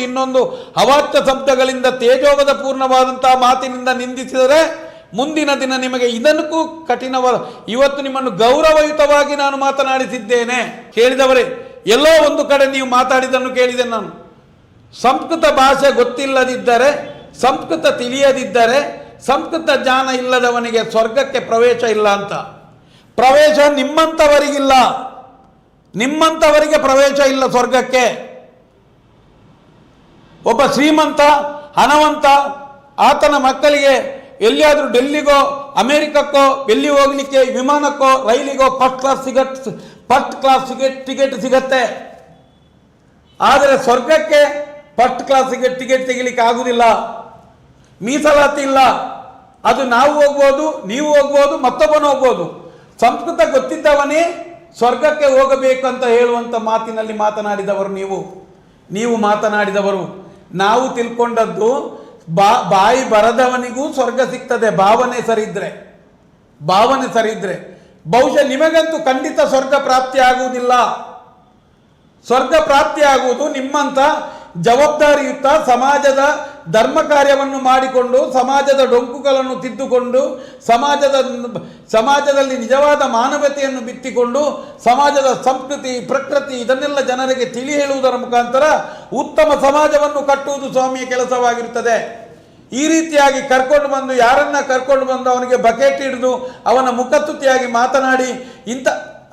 Speaker 2: ಇನ್ನೊಂದು ಅವಾಚ್ಯ ಶಬ್ದಗಳಿಂದ ತೇಜೋಗದ ಪೂರ್ಣವಾದಂತಹ ಮಾತಿನಿಂದ ನಿಂದಿಸಿದರೆ ಮುಂದಿನ ದಿನ ನಿಮಗೆ ಇದಕ್ಕೂ ಕಠಿಣವಾದ, ಇವತ್ತು ನಿಮ್ಮನ್ನು ಗೌರವಯುತವಾಗಿ ನಾನು ಮಾತನಾಡಿಸಿದ್ದೇನೆ. ಕೇಳಿದವರೇ, ಎಲ್ಲೋ ಒಂದು ಕಡೆ ನೀವು ಮಾತಾಡಿದ್ದನ್ನು ಕೇಳಿದೆ ನಾನು. ಸಂಸ್ಕೃತ ಭಾಷೆ ಗೊತ್ತಿಲ್ಲದಿದ್ದರೆ, ಸಂಸ್ಕೃತ ತಿಳಿಯದಿದ್ದರೆ, ಸಂಸ್ಕೃತ ಜ್ಞಾನ ಇಲ್ಲದವನಿಗೆ ಸ್ವರ್ಗಕ್ಕೆ ಪ್ರವೇಶ ಇಲ್ಲ ಅಂತ. ಪ್ರವೇಶ ನಿಮ್ಮಂಥವರಿಗೆ ಪ್ರವೇಶ ಇಲ್ಲ ಸ್ವರ್ಗಕ್ಕೆ. ಒಬ್ಬ ಶ್ರೀಮಂತ ಹಣವಂತ ಆತನ ಮಕ್ಕಳಿಗೆ ಎಲ್ಲಿಯಾದರೂ ಡೆಲ್ಲಿಗೋ ಅಮೆರಿಕಕ್ಕೋ ಎಲ್ಲಿ ಹೋಗ್ಲಿಕ್ಕೆ ವಿಮಾನಕ್ಕೋ ರೈಲಿಗೋ ಫಸ್ಟ್ ಕ್ಲಾಸ್ ಟಿಕೆಟ್ ಸಿಗತ್ತೆ. ಆದರೆ ಸ್ವರ್ಗಕ್ಕೆ ಫಸ್ಟ್ ಕ್ಲಾಸ್ ಟಿಕೆಟ್ ತೆಗಿಲಿಕ್ಕೆ ಆಗುವುದಿಲ್ಲ, ಮೀಸಲಾತಿ ಇಲ್ಲ. ಅದು ನಾವು ಹೋಗ್ಬೋದು, ನೀವು ಹೋಗ್ಬೋದು, ಮತ್ತೊಬ್ಬನು ಹೋಗ್ಬೋದು. ಸಂಸ್ಕೃತ ಗೊತ್ತಿದ್ದವನೇ ಸ್ವರ್ಗಕ್ಕೆ ಹೋಗಬೇಕಂತ ಹೇಳುವಂಥ ಮಾತಿನಲ್ಲಿ ಮಾತನಾಡಿದವರು ನೀವು ಮಾತನಾಡಿದವರು. ನಾವು ತಿಳ್ಕೊಂಡದ್ದು ಬಾಯಿ ಬರದವನಿಗೂ ಸ್ವರ್ಗ ಸಿಗ್ತದೆ ಭಾವನೆ ಸರಿದ್ರೆ. ಬಹುಶಃ ನಿಮಗಂತೂ ಖಂಡಿತ ಸ್ವರ್ಗ ಪ್ರಾಪ್ತಿ ಆಗುವುದಿಲ್ಲ. ಸ್ವರ್ಗ ಪ್ರಾಪ್ತಿ ಆಗುವುದು ನಿಮ್ಮಂಥ ಜವಾಬ್ದಾರಿಯುತ ಸಮಾಜದ ಧರ್ಮ ಕಾರ್ಯವನ್ನು ಮಾಡಿಕೊಂಡು, ಸಮಾಜದ ಡೊಂಕುಗಳನ್ನು ತಿದ್ದುಕೊಂಡು, ಸಮಾಜದಲ್ಲಿ ನಿಜವಾದ ಮಾನವತೆಯನ್ನು ಬಿತ್ತಿಕೊಂಡು, ಸಮಾಜದ ಸಂಸ್ಕೃತಿ ಪ್ರಕೃತಿ ಇದನ್ನೆಲ್ಲ ಜನರಿಗೆ ತಿಳಿ ಹೇಳುವುದರ ಮುಖಾಂತರ ಉತ್ತಮ ಸಮಾಜವನ್ನು ಕಟ್ಟುವುದು ಸ್ವಾಮಿಯ ಕೆಲಸವಾಗಿರುತ್ತದೆ. ಈ ರೀತಿಯಾಗಿ ಯಾರನ್ನ ಕರ್ಕೊಂಡು ಬಂದು ಅವನಿಗೆ ಬಕೆಟ್ ಹಿಡಿದು ಅವನ ಮುಖಸ್ತುತಿಯಾಗಿ ಮಾತನಾಡಿ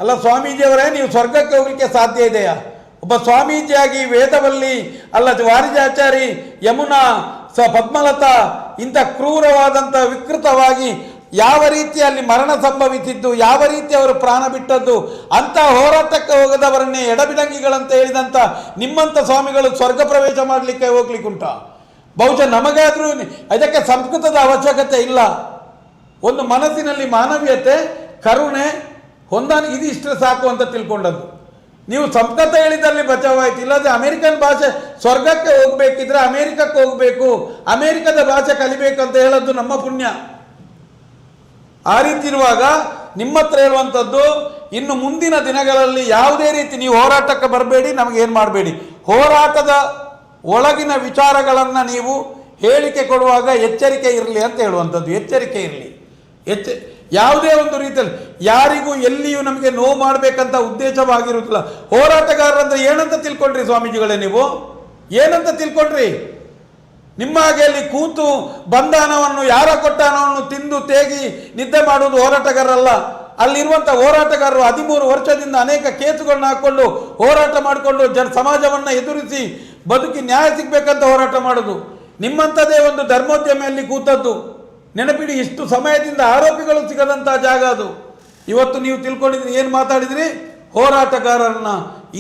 Speaker 2: ಅಲ್ಲ ಸ್ವಾಮೀಜಿಯವರೇ, ನೀವು ಸ್ವರ್ಗಕ್ಕೆ ಹೋಗಲಿಕ್ಕೆ ಸಾಧ್ಯ ಇದೆಯಾ? ಒಬ್ಬ ಸ್ವಾಮೀಜಿಯಾಗಿ ವೇದವಲ್ಲಿ ಅಲ್ಲ ವಾರಿಜಾಚಾರಿ ಯಮುನಾ ಪದ್ಮಲತಾ ಇಂಥ ಕ್ರೂರವಾದಂಥ ವಿಕೃತವಾಗಿ ಯಾವ ರೀತಿ ಅಲ್ಲಿ ಮರಣ ಸಂಭವಿಸಿದ್ದು, ಯಾವ ರೀತಿ ಅವರು ಪ್ರಾಣ ಬಿಟ್ಟದ್ದು, ಅಂತ ಹೋರಾಟಕ್ಕೆ ಹೋಗದವರನ್ನೇ ಎಡಬಿಡಂಗಿಗಳಂತ ಹೇಳಿದಂಥ ನಿಮ್ಮಂಥ ಸ್ವಾಮಿಗಳು ಸ್ವರ್ಗ ಪ್ರವೇಶ ಮಾಡಲಿಕ್ಕೆ ಹೋಗ್ಲಿಕ್ಕುಂಟ? ಬಹುಶಃ ನಮಗಾದರೂ ಅದಕ್ಕೆ ಸಂಸ್ಕೃತದ ಅವಶ್ಯಕತೆ ಇಲ್ಲ. ಒಂದು ಮನಸ್ಸಿನಲ್ಲಿ ಮಾನವೀಯತೆ, ಕರುಣೆ, ಹೊಂದಾಣಿಕೆ ಇದಿಷ್ಟು ಸಾಕು ಅಂತ ತಿಳ್ಕೊಂಡದ್ದು. ನೀವು ಸಂಸ್ಕೃತ ಹೇಳಿದಲ್ಲಿ ಬಚಾವಾಯ್ತು. ಇಲ್ಲದೆ ಅಮೆರಿಕನ್ ಭಾಷೆ ಸ್ವರ್ಗಕ್ಕೆ ಹೋಗ್ಬೇಕಿದ್ರೆ ಅಮೆರಿಕಕ್ಕೆ ಹೋಗಬೇಕು, ಅಮೆರಿಕದ ಭಾಷೆ ಕಲಿಬೇಕಂತ ಹೇಳೋದು ನಮ್ಮ ಪುಣ್ಯ. ಆ ರೀತಿ ಇರುವಾಗ ನಿಮ್ಮ ಹತ್ರ ಹೇಳುವಂಥದ್ದು, ಇನ್ನು ಮುಂದಿನ ದಿನಗಳಲ್ಲಿ ಯಾವುದೇ ರೀತಿ ನೀವು ಹೋರಾಟಕ್ಕೆ ಬರಬೇಡಿ, ನಮಗೇನು ಮಾಡಬೇಡಿ. ಹೋರಾಟದ ಒಳಗಿನ ವಿಚಾರಗಳನ್ನು ನೀವು ಹೇಳಿಕೆ ಕೊಡುವಾಗ ಎಚ್ಚರಿಕೆ ಇರಲಿ ಅಂತ ಹೇಳುವಂಥದ್ದು. ಎಚ್ಚರಿಕೆ ಇರಲಿ. ಯಾವುದೇ ಒಂದು ರೀತಿಯಲ್ಲಿ ಯಾರಿಗೂ ಎಲ್ಲಿಯೂ ನಮಗೆ ನೋವು ಮಾಡಬೇಕಂತ ಉದ್ದೇಶವಾಗಿರುವುದಿಲ್ಲ. ಹೋರಾಟಗಾರರಂದ್ರೆ ಏನಂತ ತಿಳ್ಕೊಂಡ್ರಿ ಸ್ವಾಮೀಜಿಗಳೇ? ನೀವು ಏನಂತ ತಿಳ್ಕೊಂಡ್ರಿ? ನಿಮ್ಮ ಹಾಗೆ ಅಲ್ಲಿ ಕೂತು ಬಂಧನವನ್ನು ಯಾರ ಕೊಟ್ಟ ಹಣವನ್ನು ತಿಂದು ತೇಗಿ ನಿದ್ದೆ ಮಾಡುವುದು ಹೋರಾಟಗಾರರಲ್ಲ. ಅಲ್ಲಿರುವಂಥ ಹೋರಾಟಗಾರರು 13 ವರ್ಷದಿಂದ ಅನೇಕ ಕೇಸುಗಳನ್ನ ಹಾಕ್ಕೊಂಡು ಹೋರಾಟ ಮಾಡಿಕೊಂಡು ಸಮಾಜವನ್ನು ಎದುರಿಸಿ ಬದುಕಿ ನ್ಯಾಯ ಸಿಗಬೇಕಂತ ಹೋರಾಟ ಮಾಡೋದು. ನಿಮ್ಮಂಥದ್ದೇ ಒಂದು ಧರ್ಮೋದ್ಯಮಿಯಲ್ಲಿ ಕೂತದ್ದು. ನೆನಪಿಡಿ, ಇಷ್ಟು ಸಮಯದಿಂದ ಆರೋಪಿಗಳು ಸಿಗದಂಥ ಜಾಗ ಅದು. ಇವತ್ತು ನೀವು ತಿಳ್ಕೊಂಡಿದ್ರಿ, ಏನು ಮಾತಾಡಿದ್ರಿ? ಹೋರಾಟಗಾರರನ್ನ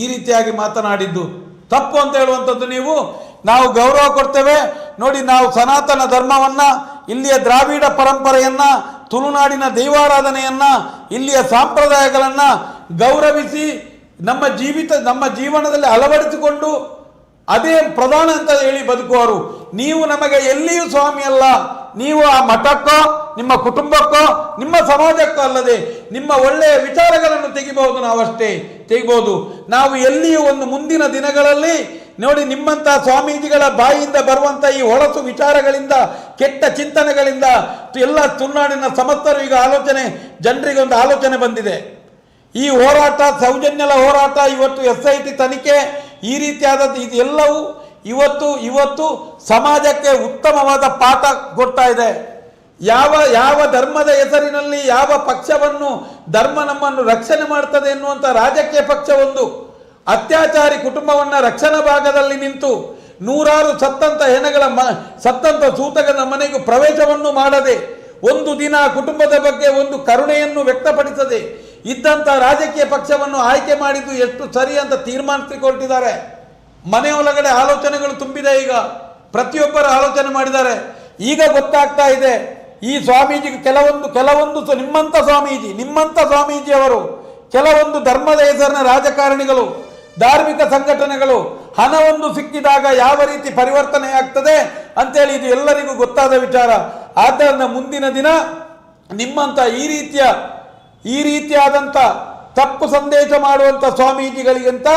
Speaker 2: ಈ ರೀತಿಯಾಗಿ ಮಾತನಾಡಿದ್ದು ತಪ್ಪು ಅಂತ ಹೇಳುವಂಥದ್ದು. ನಾವು ಗೌರವ ಕೊಡ್ತೇವೆ ನೋಡಿ. ನಾವು ಸನಾತನ ಧರ್ಮವನ್ನ, ಇಲ್ಲಿಯ ದ್ರಾವಿಡ ಪರಂಪರೆಯನ್ನ, ತುಳುನಾಡಿನ ದೈವಾರಾಧನೆಯನ್ನ, ಇಲ್ಲಿಯ ಸಂಪ್ರದಾಯಗಳನ್ನ ಗೌರವಿಸಿ ನಮ್ಮ ಜೀವನದಲ್ಲಿ ಅಳವಡಿಸಿಕೊಂಡು ಅದೇ ಪ್ರಧಾನ ಅಂತ ಹೇಳಿ ಬದುಕುವರು. ನೀವು ನಮಗೆ ಎಲ್ಲಿಯೂ ಸ್ವಾಮಿ ಅಲ್ಲ. ನೀವು ಆ ಮಠಕ್ಕೋ ನಿಮ್ಮ ಕುಟುಂಬಕ್ಕೋ ನಿಮ್ಮ ಸಮಾಜಕ್ಕೋ ಅಲ್ಲದೆ ನಿಮ್ಮ ಒಳ್ಳೆಯ ವಿಚಾರಗಳನ್ನು ತೆಗಿಬಹುದು. ನಾವಷ್ಟೇ ತೆಗಿಬಹುದು. ನಾವು ಎಲ್ಲಿಯೂ ಒಂದು ಮುಂದಿನ ದಿನಗಳಲ್ಲಿ ನೋಡಿ, ನಿಮ್ಮಂಥ ಸ್ವಾಮೀಜಿಗಳ ಬಾಯಿಯಿಂದ ಬರುವಂಥ ಈ ಹೊಳಸು ವಿಚಾರಗಳಿಂದ, ಕೆಟ್ಟ ಚಿಂತನೆಗಳಿಂದ ಎಲ್ಲ ತುಳುನಾಡಿನ ಸಮಸ್ತರು ಈಗ ಜನರಿಗೆ ಒಂದು ಆಲೋಚನೆ ಬಂದಿದೆ. ಈ ಹೋರಾಟ, ಸೌಜನ್ಯಲ ಹೋರಾಟ, ಇವತ್ತು SIT ತನಿಖೆ, ಈ ರೀತಿಯಾದದ್ದು ಇದೆಲ್ಲವೂ ಇವತ್ತು ಸಮಾಜಕ್ಕೆ ಉತ್ತಮವಾದ ಪಾಠ ಕೊಡ್ತಾ ಇದೆ. ಯಾವ ಧರ್ಮದ ಹೆಸರಿನಲ್ಲಿ ಯಾವ ಪಕ್ಷವನ್ನು ಧರ್ಮ ನಮ್ಮನ್ನು ರಕ್ಷಣೆ ಮಾಡ್ತದೆ ಎನ್ನುವಂಥ ರಾಜಕೀಯ ಪಕ್ಷ ಒಂದು ಅತ್ಯಾಚಾರಿ ಕುಟುಂಬವನ್ನು ರಕ್ಷಣಾ ಭಾಗದಲ್ಲಿ ನಿಂತು ನೂರಾರು ಸತ್ತಂತ ಸೂತಕದ ಮನೆಗೂ ಪ್ರವೇಶವನ್ನು ಮಾಡದೆ, ಒಂದು ದಿನ ಕುಟುಂಬದ ಬಗ್ಗೆ ಒಂದು ಕರುಣೆಯನ್ನು ವ್ಯಕ್ತಪಡಿಸದೆ ಇದ್ದಂಥ ರಾಜಕೀಯ ಪಕ್ಷವನ್ನು ಆಯ್ಕೆ ಮಾಡಿದ್ದು ಎಷ್ಟು ಸರಿ ಅಂತ ತೀರ್ಮಾನಿಸಿಕೊಟ್ಟಿದ್ದಾರೆ. ಮನೆಯೊಳಗಡೆ ಆಲೋಚನೆಗಳು ತುಂಬಿದೆ. ಈಗ ಪ್ರತಿಯೊಬ್ಬರು ಆಲೋಚನೆ ಮಾಡಿದ್ದಾರೆ. ಈಗ ಗೊತ್ತಾಗ್ತಾ ಇದೆ, ಈ ಸ್ವಾಮೀಜಿಗೆ ಕೆಲವೊಂದು ನಿಮ್ಮಂಥ ಸ್ವಾಮೀಜಿಯವರು ಕೆಲವೊಂದು ಧರ್ಮದ ಹೆಸರಿನ ರಾಜಕಾರಣಿಗಳು, ಧಾರ್ಮಿಕ ಸಂಘಟನೆಗಳು ಹಣವೊಂದು ಸಿಕ್ಕಿದಾಗ ಯಾವ ರೀತಿ ಪರಿವರ್ತನೆ ಆಗ್ತದೆ ಅಂತೇಳಿ ಇದು ಎಲ್ಲರಿಗೂ ಗೊತ್ತಾದ ವಿಚಾರ. ಆದ್ದರಿಂದ ಮುಂದಿನ ದಿನ ನಿಮ್ಮಂಥ ಈ ರೀತಿಯಾದಂಥ ತಪ್ಪು ಸಂದೇಶ ಮಾಡುವಂಥ ಸ್ವಾಮೀಜಿಗಳಿಗಿಂತ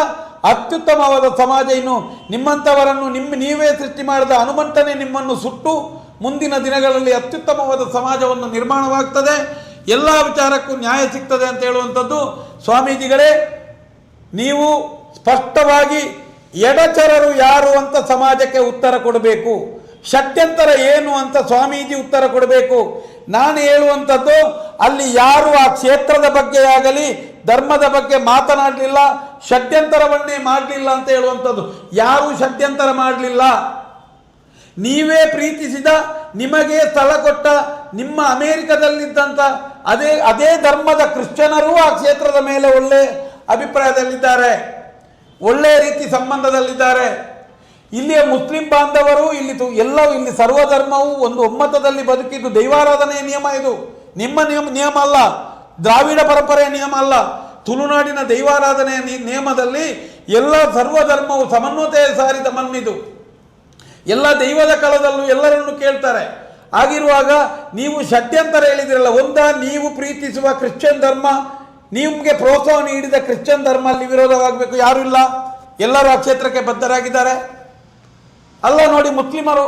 Speaker 2: ಅತ್ಯುತ್ತಮವಾದ ಸಮಾಜ ಇನ್ನು ನಿಮ್ಮಂಥವರನ್ನು ನೀವೇ ಸೃಷ್ಟಿ ಮಾಡಿದ ಹನುಮಂತನೇ ನಿಮ್ಮನ್ನು ಸುಟ್ಟು ಮುಂದಿನ ದಿನಗಳಲ್ಲಿ ಅತ್ಯುತ್ತಮವಾದ ಸಮಾಜವನ್ನು ನಿರ್ಮಾಣವಾಗ್ತದೆ. ಎಲ್ಲ ವಿಚಾರಕ್ಕೂ ನ್ಯಾಯ ಸಿಗ್ತದೆ ಅಂತ ಹೇಳುವಂಥದ್ದು. ಸ್ವಾಮೀಜಿಗಳೇ, ನೀವು ಸ್ಪಷ್ಟವಾಗಿ ಎಡಚರರು ಯಾರು ಅಂತ ಸಮಾಜಕ್ಕೆ ಉತ್ತರ ಕೊಡಬೇಕು. ಷಡ್ಯಂತರ ಏನು ಅಂತ ಸ್ವಾಮೀಜಿ ಉತ್ತರ ಕೊಡಬೇಕು. ನಾನು ಹೇಳುವಂಥದ್ದು, ಅಲ್ಲಿ ಯಾರು ಆ ಕ್ಷೇತ್ರದ ಬಗ್ಗೆ ಆಗಲಿ ಧರ್ಮದ ಬಗ್ಗೆ ಮಾತನಾಡಲಿಲ್ಲ, ಷಡ್ಯಂತರವನ್ನೇ ಮಾಡಲಿಲ್ಲ ಅಂತ ಹೇಳುವಂಥದ್ದು. ಯಾರೂ ಷಡ್ಯಂತರ ಮಾಡಲಿಲ್ಲ. ನೀವೇ ಪ್ರೀತಿಸಿದ, ನಿಮಗೆ ಸ್ಥಳ ಕೊಟ್ಟ, ನಿಮ್ಮ ಅಮೇರಿಕದಲ್ಲಿದ್ದಂಥ ಅದೇ ಧರ್ಮದ ಕ್ರಿಶ್ಚಿಯನರೂ ಆ ಕ್ಷೇತ್ರದ ಮೇಲೆ ಒಳ್ಳೆ ಅಭಿಪ್ರಾಯದಲ್ಲಿದ್ದಾರೆ, ಒಳ್ಳೆಯ ರೀತಿ ಸಂಬಂಧದಲ್ಲಿದ್ದಾರೆ. ಇಲ್ಲಿಯ ಮುಸ್ಲಿಂ ಬಾಂಧವರು ಇಲ್ಲಿ ಸರ್ವಧರ್ಮವು ಒಂದು ಒಮ್ಮತದಲ್ಲಿ ಬದುಕಿದ್ದು ದೈವಾರಾಧನೆಯ ನಿಯಮ. ಇದು ನಿಮ್ಮ ನಿಯಮ ಅಲ್ಲ, ದ್ರಾವಿಡ ಪರಂಪರೆಯ ನಿಯಮ ಅಲ್ಲ. ತುಳುನಾಡಿನ ದೈವಾರಾಧನೆಯ ನಿಯಮದಲ್ಲಿ ಎಲ್ಲ ಸರ್ವಧರ್ಮವು ಸಮನ್ವತೆ ಸಾರಿದ ಮಣ್ಣಿದು. ಎಲ್ಲ ದೈವದ ಕಾಲದಲ್ಲೂ ಎಲ್ಲರನ್ನು ಕೇಳ್ತಾರೆ. ಆಗಿರುವಾಗ ನೀವು ಷಡ್ಯಂತರ ಹೇಳಿದಿರಲ್ಲ. ನೀವು ಪ್ರೀತಿಸುವ ಕ್ರಿಶ್ಚಿಯನ್ ಧರ್ಮ, ನಿಮಗೆ ಪ್ರೋತ್ಸಾಹ ನೀಡಿದ ಕ್ರಿಶ್ಚಿಯನ್ ಧರ್ಮ ಅಲ್ಲಿ ವಿರೋಧವಾಗಬೇಕು. ಯಾರೂ ಇಲ್ಲ, ಎಲ್ಲರೂ ಆ ಕ್ಷೇತ್ರಕ್ಕೆ ಬದ್ಧರಾಗಿದ್ದಾರೆ. ಅಲ್ಲ ನೋಡಿ, ಮುಸ್ಲಿಮರು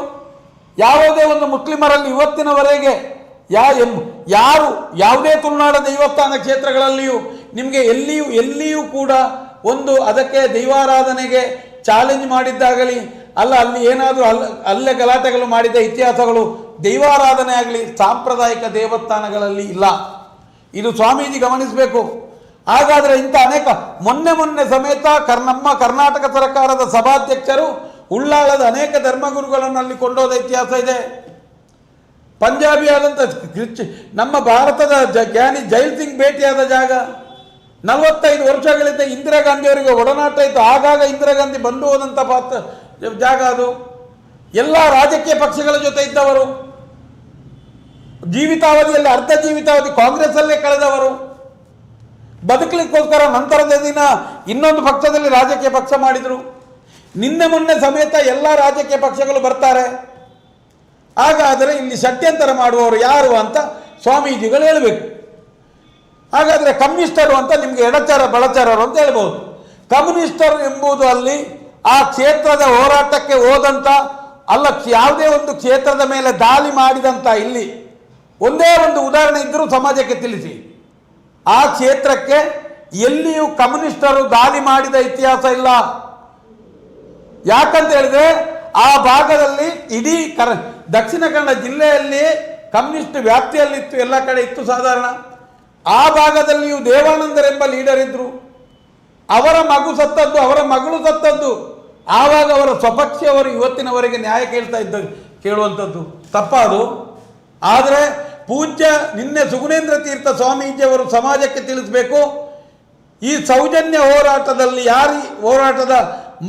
Speaker 2: ಯಾವುದೇ ಒಂದು ಮುಸ್ಲಿಮರಲ್ಲಿ ಇವತ್ತಿನವರೆಗೆ ಯಾವುದೇ ತುಳುನಾಡ ದೈವಸ್ಥಾನ ಕ್ಷೇತ್ರಗಳಲ್ಲಿಯೂ ನಿಮಗೆ ಎಲ್ಲಿಯೂ ಕೂಡ ಒಂದು ಅದಕ್ಕೆ ದೈವಾರಾಧನೆಗೆ ಚಾಲೆಂಜ್ ಮಾಡಿದ್ದಾಗಲಿ ಅಲ್ಲಿ ಏನಾದರೂ ಅಲ್ಲೇ ಗಲಾಟೆಗಳು ಮಾಡಿದ ಇತಿಹಾಸಗಳು ದೈವಾರಾಧನೆ ಆಗಲಿ ಸಾಂಪ್ರದಾಯಿಕ ದೇವಸ್ಥಾನಗಳಲ್ಲಿ ಇಲ್ಲ. ಇದು ಸ್ವಾಮೀಜಿ ಗಮನಿಸಬೇಕು. ಹಾಗಾದರೆ ಇಂಥ ಅನೇಕ ಮೊನ್ನೆ ಸಮೇತ ನಮ್ಮ ಕರ್ನಾಟಕ ಸರ್ಕಾರದ ಸಭಾಧ್ಯಕ್ಷರು ಉಳ್ಳಾಳದ ಅನೇಕ ಧರ್ಮಗುರುಗಳನ್ನು ಅಲ್ಲಿ ಕೊಂಡೋದ ಇತಿಹಾಸ ಇದೆ. ಪಂಜಾಬಿ ಆದಂಥ ನಮ್ಮ ಭಾರತದ ಜ್ಞಾನಿ ಜೈಲ್ ಸಿಂಗ್ ಭೇಟಿಯಾದ ಜಾಗ. 45 ವರ್ಷಗಳಿಂದ ಇಂದಿರಾ ಗಾಂಧಿಯವರಿಗೆ ಒಡನಾಟ ಇತ್ತು. ಆಗಾಗ ಇಂದಿರಾ ಗಾಂಧಿ ಬಂದು ಹೋದಂಥ ಜಾಗ ಅದು. ಎಲ್ಲ ರಾಜಕೀಯ ಪಕ್ಷಗಳ ಜೊತೆ ಇದ್ದವರು, ಜೀವಿತಾವಧಿಯಲ್ಲಿ ಅರ್ಧ ಜೀವಿತಾವಧಿ ಕಾಂಗ್ರೆಸ್ಸಲ್ಲೇ ಕಳೆದವರು, ಬದುಕಲಿಕ್ಕೋಸ್ಕರ ನಂತರದ ದಿನ ಇನ್ನೊಂದು ಪಕ್ಷದಲ್ಲಿ ರಾಜಕೀಯ ಪಕ್ಷ ಮಾಡಿದರು. ಮೊನ್ನೆ ಸಮೇತ ಎಲ್ಲ ರಾಜಕೀಯ ಪಕ್ಷಗಳು ಬರ್ತಾರೆ. ಹಾಗಾದರೆ ಇಲ್ಲಿ ಷಡ್ಯಂತರ ಮಾಡುವವರು ಯಾರು ಅಂತ ಸ್ವಾಮೀಜಿಗಳು ಹೇಳಬೇಕು. ಹಾಗಾದರೆ ಕಮ್ಯುನಿಸ್ಟರು ಅಂತ ನಿಮಗೆ ಎಡಚಾರ ಬಳಚಾರರು ಅಂತ ಹೇಳ್ಬೋದು. ಕಮ್ಯುನಿಸ್ಟರು ಎಂಬುದು ಅಲ್ಲಿ ಆ ಕ್ಷೇತ್ರದ ಹೋರಾಟಕ್ಕೆ ಹೋದಂಥ ಅಲ್ಲ, ಯಾವುದೇ ಒಂದು ಕ್ಷೇತ್ರದ ಮೇಲೆ ದಾಳಿ ಮಾಡಿದಂಥ, ಇಲ್ಲಿ ಒಂದೇ ಒಂದು ಉದಾಹರಣೆ ಇದ್ದರೂ ಸಮಾಜಕ್ಕೆ ತಿಳಿಸಿ. ಆ ಕ್ಷೇತ್ರಕ್ಕೆ ಎಲ್ಲಿಯೂ ಕಮ್ಯುನಿಸ್ಟರು ದಾಳಿ ಮಾಡಿದ ಇತಿಹಾಸ ಇಲ್ಲ. ಯಾಕಂತ ಹೇಳಿದ್ರೆ ಆ ಭಾಗದಲ್ಲಿ ಇಡೀ ದಕ್ಷಿಣ ಕನ್ನಡ ಜಿಲ್ಲೆಯಲ್ಲಿ ಕಮ್ಯುನಿಸ್ಟ್ ವ್ಯಾಪ್ತಿಯಲ್ಲಿತ್ತು, ಎಲ್ಲ ಕಡೆ ಇತ್ತು ಸಾಧಾರಣ. ಆ ಭಾಗದಲ್ಲಿಯೂ ದೇವಾನಂದರೆಂಬ ಲೀಡರ್ ಇದ್ರು. ಅವರ ಮಗು ಸತ್ತದ್ದು, ಅವರ ಮಗಳು ಸತ್ತದ್ದು. ಆವಾಗ ಅವರ ಸ್ವಪಕ್ಷಿಯವರು ಇವತ್ತಿನವರೆಗೆ ನ್ಯಾಯ ಕೇಳುವಂಥದ್ದು ತಪ್ಪದು. ಆದರೆ ಪೂಜ್ಯ ನಿನ್ನೆ ಸುಗುಣೇಂದ್ರ ತೀರ್ಥ ಸ್ವಾಮೀಜಿಯವರು ಸಮಾಜಕ್ಕೆ ತಿಳಿಸಬೇಕು, ಈ ಸೌಜನ್ಯ ಹೋರಾಟದಲ್ಲಿ ಹೋರಾಟದ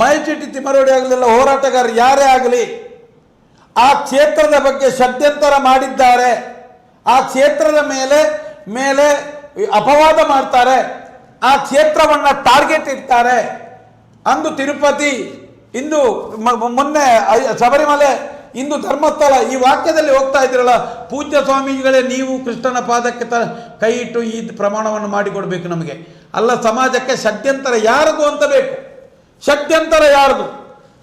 Speaker 2: ಮೈಚಿಟಿ ತಿಮ್ಮರೋಡಿ ಆಗಲಿಲ್ಲ, ಹೋರಾಟಗಾರರು ಯಾರೇ ಆಗಲಿ ಆ ಕ್ಷೇತ್ರದ ಬಗ್ಗೆ ಷಡ್ಯಂತರ ಮಾಡಿದ್ದಾರೆ, ಆ ಕ್ಷೇತ್ರದ ಮೇಲೆ ಅಪವಾದ ಮಾಡ್ತಾರೆ, ಆ ಕ್ಷೇತ್ರವನ್ನು ಟಾರ್ಗೆಟ್ ಇಡ್ತಾರೆ. ಅಂದು ತಿರುಪತಿ, ಇಂದು ಮೊನ್ನೆ ಶಬರಿಮಲೆ, ಇಂದು ಧರ್ಮಸ್ಥಳ, ಈ ವಾಕ್ಯದಲ್ಲಿ ಹೋಗ್ತಾ ಇದ್ದೀರಲ್ಲ, ಪೂಜ್ಯ ಸ್ವಾಮೀಜಿಗಳೇ ನೀವು ಕೃಷ್ಣನ ಪಾದಕ್ಕೆ ಕೈ ಇಟ್ಟು ಈ ಪ್ರಮಾಣವನ್ನು ಮಾಡಿಕೊಡ್ಬೇಕು ನಮಗೆ. ಅಲ್ಲ, ಸಮಾಜಕ್ಕೆ ಷಡ್ಯಂತರ ಯಾರದು ಅಂತ ಬೇಕು. ಷಡ್ಯಂತರ ಯಾರದು?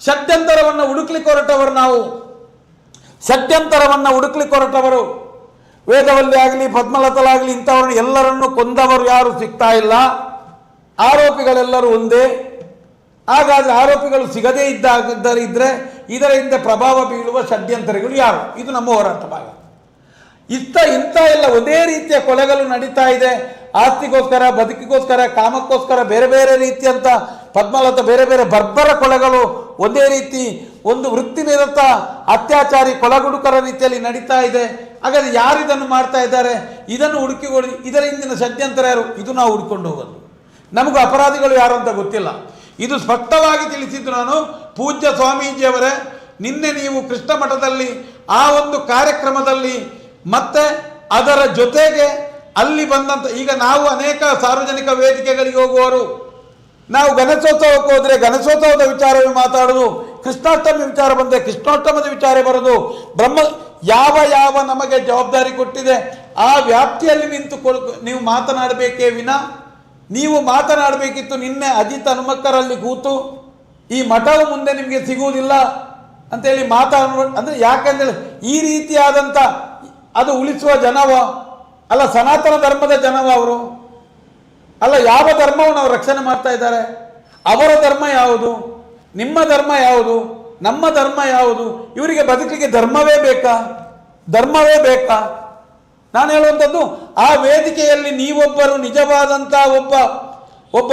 Speaker 2: ಷಡ್ಯಂತರವನ್ನು ಹುಡುಕ್ಲಿಕ್ಕೆ ಹೊರಟವರು ನಾವು, ಷಡ್ಯಂತರವನ್ನು ಹುಡುಕ್ಲಿಕ್ಕೆ ಹೊರಟವರು. ವೇದವಲ್ಲಿ ಆಗಲಿ ಪದ್ಮಲತಲಾಗಲಿ ಇಂಥವ್ರನ್ನ ಎಲ್ಲರನ್ನು ಕೊಂದವರು ಯಾರು ಸಿಗ್ತಾ ಇಲ್ಲ. ಆರೋಪಿಗಳೆಲ್ಲರೂ ಒಂದೇ. ಹಾಗಾದರೆ ಆರೋಪಿಗಳು ಸಿಗದೇ ಇದ್ದರೆ ಇದರ ಹಿಂದೆ ಪ್ರಭಾವ ಬೀಳುವ ಷಡ್ಯಂತರಿಗಳು ಯಾರು? ಇದು ನಮ್ಮ ಹೋರಾಟ ಭಾಗ. ಇಂಥ ಎಲ್ಲ ಒಂದೇ ರೀತಿಯ ಕೊಲೆಗಳು ನಡೀತಾ ಇದೆ. ಆಸ್ತಿಗೋಸ್ಕರ, ಬದುಕಿಗೋಸ್ಕರ, ಕಾಮಕ್ಕೋಸ್ಕರ ಬೇರೆ ಬೇರೆ ರೀತಿಯಂಥ ಪದ್ಮಲತ ಬೇರೆ ಬೇರೆ ಬರ್ಬರ ಕೊಲೆಗಳು ಒಂದೇ ರೀತಿ ಒಂದು ವೃತ್ತಿನಿರತ ಅತ್ಯಾಚಾರಿ ಕೊಲಗುಡುಕರ ರೀತಿಯಲ್ಲಿ ನಡೀತಾ ಇದೆ. ಹಾಗಾದರೆ ಯಾರು ಇದನ್ನು ಮಾಡ್ತಾ ಇದ್ದಾರೆ? ಇದನ್ನು ಹುಡುಕಿಕೊಳ್ಳಿ. ಇದರ ಹಿಂದಿನ ಷಡ್ಯಂತರ ಯಾರು? ಇದು ನಾವು ಹುಡುಕೊಂಡು ಹೋಗೋದು. ನಮಗೂ ಅಪರಾಧಿಗಳು ಯಾರು ಅಂತ ಗೊತ್ತಿಲ್ಲ. ಇದು ಸ್ಪಷ್ಟವಾಗಿ ತಿಳಿಸಿದ್ದು ನಾನು. ಪೂಜ್ಯ ಸ್ವಾಮೀಜಿಯವರೇ, ನಿನ್ನೆ ನೀವು ಕೃಷ್ಣ ಮಠದಲ್ಲಿ ಆ ಒಂದು ಕಾರ್ಯಕ್ರಮದಲ್ಲಿ ಮತ್ತೆ ಅದರ ಜೊತೆಗೆ ಅಲ್ಲಿ ಬಂದಂಥ, ಈಗ ನಾವು ಅನೇಕ ಸಾರ್ವಜನಿಕ ವೇದಿಕೆಗಳಿಗೆ ಹೋಗುವವರು, ನಾವು ಗಣೇಶೋತ್ಸವಕ್ಕೆ ಹೋದರೆ ಗಣೇಶೋತ್ಸವದ ವಿಚಾರವೇ ಮಾತಾಡೋದು, ಕೃಷ್ಣಾಷ್ಟಮಿ ವಿಚಾರ ಬಂದರೆ ಕೃಷ್ಣಾಷ್ಟಮದ ವಿಚಾರ ಬರೋದು. ಯಾವ ನಮಗೆ ಜವಾಬ್ದಾರಿ ಕೊಟ್ಟಿದೆ ಆ ವ್ಯಾಪ್ತಿಯಲ್ಲಿ ನಿಂತು ನೀವು ಮಾತನಾಡಬೇಕೇ ವಿನ, ನೀವು ಮಾತನಾಡಬೇಕಿತ್ತು ನಿನ್ನೆ ಅಜಿತ್ ಹನುಮಕ್ಕರಲ್ಲಿ ಕೂತು ಈ ಮಠವು ಮುಂದೆ ನಿಮಗೆ ಸಿಗುವುದಿಲ್ಲ ಅಂತೇಳಿ ಅಂದರೆ ಯಾಕಂದರೆ ಈ ರೀತಿಯಾದಂಥ ಅದು ಉಳಿಸುವ ಜನವ ಅಲ್ಲ, ಸನಾತನ ಧರ್ಮದ ಜನವ ಅವರು ಅಲ್ಲ. ಯಾವ ಧರ್ಮವನ್ನು ಅವರು ರಕ್ಷಣೆ ಮಾಡ್ತಾ ಇದ್ದಾರೆ? ಅವರ ಧರ್ಮ ಯಾವುದು? ನಿಮ್ಮ ಧರ್ಮ ಯಾವುದು? ನಮ್ಮ ಧರ್ಮ ಯಾವುದು? ಇವರಿಗೆ ಬದುಕಲಿಕ್ಕೆ ಧರ್ಮವೇ ಬೇಕಾ? ನಾನು ಹೇಳುವಂಥದ್ದು, ಆ ವೇದಿಕೆಯಲ್ಲಿ ನೀವೊಬ್ಬರು ನಿಜವಾದಂಥ ಒಬ್ಬ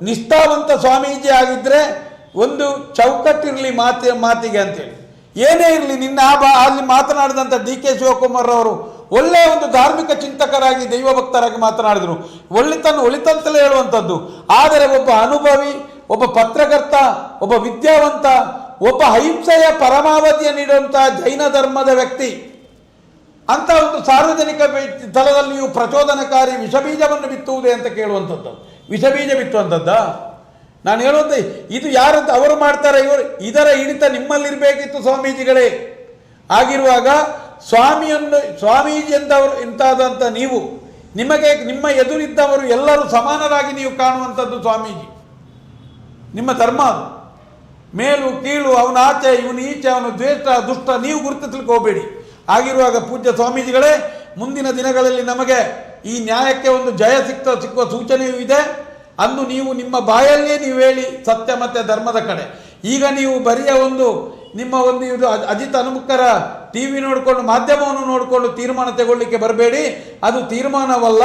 Speaker 2: ನಿಷ್ಠಾವಂತ ಸ್ವಾಮೀಜಿ ಆಗಿದ್ದರೆ ಒಂದು ಚೌಕಟ್ಟಿರಲಿ ಮಾತಿಗೆ ಅಂತೇಳಿ. ಏನೇ ಇರಲಿ, ನಿನ್ನ ಅಲ್ಲಿ ಮಾತನಾಡಿದಂಥ DK ಶಿವಕುಮಾರ್ ಅವರು ಒಳ್ಳೆಯ ಒಂದು ಧಾರ್ಮಿಕ ಚಿಂತಕರಾಗಿ, ದೈವ ಭಕ್ತರಾಗಿ ಮಾತನಾಡಿದರು. ಒಳಿತಂತಲೇ ಹೇಳುವಂಥದ್ದು. ಆದರೆ ಒಬ್ಬ ಅನುಭವಿ, ಒಬ್ಬ ಪತ್ರಕರ್ತ, ಒಬ್ಬ ವಿದ್ಯಾವಂತ, ಒಬ್ಬ ಅಹಿಂಸೆಯ ಪರಮಾವಧಿಯ ನೀಡುವಂಥ ಜೈನ ಧರ್ಮದ ವ್ಯಕ್ತಿ ಅಂತ ಒಂದು ಸಾರ್ವಜನಿಕ ಸ್ಥಳದಲ್ಲಿಯೂ ಪ್ರಚೋದನಕಾರಿ ವಿಷಬೀಜವನ್ನು ಬಿತ್ತುವುದೇ ಅಂತ ಕೇಳುವಂಥದ್ದು. ವಿಷಬೀಜ ಬಿತ್ತುವಂಥದ್ದ? ನಾನು ಹೇಳುವಂಥ ಇದು ಯಾರಂತ ಅವರು ಮಾಡ್ತಾರೆ, ಇದರ ಹಿಡಿತ ನಿಮ್ಮಲ್ಲಿರಬೇಕಿತ್ತು ಸ್ವಾಮೀಜಿಗಳೇ. ಆಗಿರುವಾಗ ಸ್ವಾಮೀಜಿ ಎಂತಾದಂಥ ನೀವು, ನಿಮ್ಮ ಎದುರಿದ್ದವರು ಎಲ್ಲರೂ ಸಮಾನರಾಗಿ ನೀವು ಕಾಣುವಂಥದ್ದು ಸ್ವಾಮೀಜಿ. ನಿಮ್ಮ ಧರ್ಮ ಅದು. ಮೇಲು ಕೀಳು, ಅವನ ಆಚೆ ಇವನು ಈಚೆ, ಅವನು ದ್ವೇಷ ದುಷ್ಟ ನೀವು ಗುರುತಿಸ್ಲಿಕ್ಕೆ ಹೋಗಬೇಡಿ. ಆಗಿರುವಾಗ ಪೂಜ್ಯ ಸ್ವಾಮೀಜಿಗಳೇ, ಮುಂದಿನ ದಿನಗಳಲ್ಲಿ ನಮಗೆ ಈ ನ್ಯಾಯಕ್ಕೆ ಒಂದು ಜಯ ಸಿಕ್ಕುವ ಸೂಚನೆಯೂ ಇದೆ. ಅಂದು ನೀವು ನಿಮ್ಮ ಬಾಯಲ್ಲೇ ನೀವು ಹೇಳಿ ಸತ್ಯ ಮತ್ತು ಧರ್ಮದ ಕಡೆ. ಈಗ ನೀವು ಬರಿಯ ನಿಮ್ಮ ಇದು ಅಜಿತ್ ಹನುಮಕ್ಕರ TV ನೋಡಿಕೊಂಡು, ಮಾಧ್ಯಮವನ್ನು ನೋಡಿಕೊಂಡು ತೀರ್ಮಾನ ತಗೊಳ್ಳಿಕ್ಕೆ ಬರಬೇಡಿ. ಅದು ತೀರ್ಮಾನವಲ್ಲ,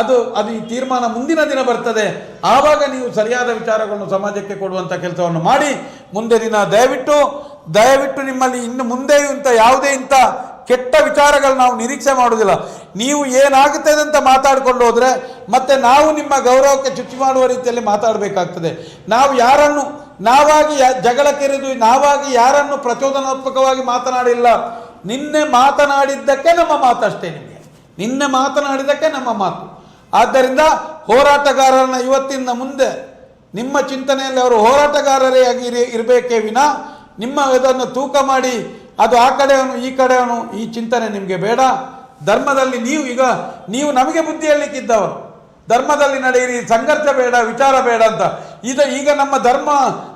Speaker 2: ಅದು ಈ ತೀರ್ಮಾನ ಮುಂದಿನ ದಿನ ಬರ್ತದೆ. ಆವಾಗ ನೀವು ಸರಿಯಾದ ವಿಚಾರಗಳನ್ನು ಸಮಾಜಕ್ಕೆ ಕೊಡುವಂಥ ಕೆಲಸವನ್ನು ಮಾಡಿ. ಮುಂದೆ ದಿನ ದಯವಿಟ್ಟು ನಿಮ್ಮಲ್ಲಿ ಇನ್ನು ಮುಂದೆಯೂ ಯಾವುದೇ ಇಂಥ ಕೆಟ್ಟ ವಿಚಾರಗಳು ನಾವು ನಿರೀಕ್ಷೆ ಮಾಡೋದಿಲ್ಲ. ನೀವು ಏನಾಗುತ್ತದೆ ಅಂತ ಮಾತಾಡಿಕೊಂಡು ಹೋದರೆ ಮತ್ತೆ ನಾವು ನಿಮ್ಮ ಗೌರವಕ್ಕೆ ಚುಚ್ಚು ಮಾಡುವ ರೀತಿಯಲ್ಲಿ ಮಾತಾಡಬೇಕಾಗ್ತದೆ. ನಾವಾಗಿ ಜಗಳ ಕೆರೆದು ನಾವಾಗಿ ಯಾರನ್ನು ಪ್ರಚೋದನಾತ್ಮಕವಾಗಿ ಮಾತನಾಡಿಲ್ಲ. ನಿನ್ನೆ ಮಾತನಾಡಿದ್ದಕ್ಕೆ ನಮ್ಮ ಮಾತು ಅಷ್ಟೇ. ನಿನ್ನೆ ಮಾತನಾಡಿದ್ದಕ್ಕೆ ನಮ್ಮ ಮಾತು. ಆದ್ದರಿಂದ ಹೋರಾಟಗಾರರನ್ನ ಇವತ್ತಿನ ಮುಂದೆ ನಿಮ್ಮ ಚಿಂತನೆಯಲ್ಲಿ ಅವರು ಹೋರಾಟಗಾರರೇ ಆಗಿ ಇರಬೇಕೇ ವಿನ ನಿಮ್ಮ ಇದನ್ನು ತೂಕ ಮಾಡಿ ಅದು ಆ ಕಡೆಯವನು ಈ ಕಡೆಯವನು ಈ ಚಿಂತನೆ ನಿಮಗೆ ಬೇಡ. ಧರ್ಮದಲ್ಲಿ ನೀವು ನಮಗೆ ಬುದ್ಧಿ ಹೇಳಲಿಕ್ಕಿದ್ದವರು, ಧರ್ಮದಲ್ಲಿ ನಡೆಯಿರಿ, ಸಂಘರ್ಷ ಬೇಡ, ವಿಚಾರ ಬೇಡ ಅಂತ. ಈಗ ನಮ್ಮ ಧರ್ಮ,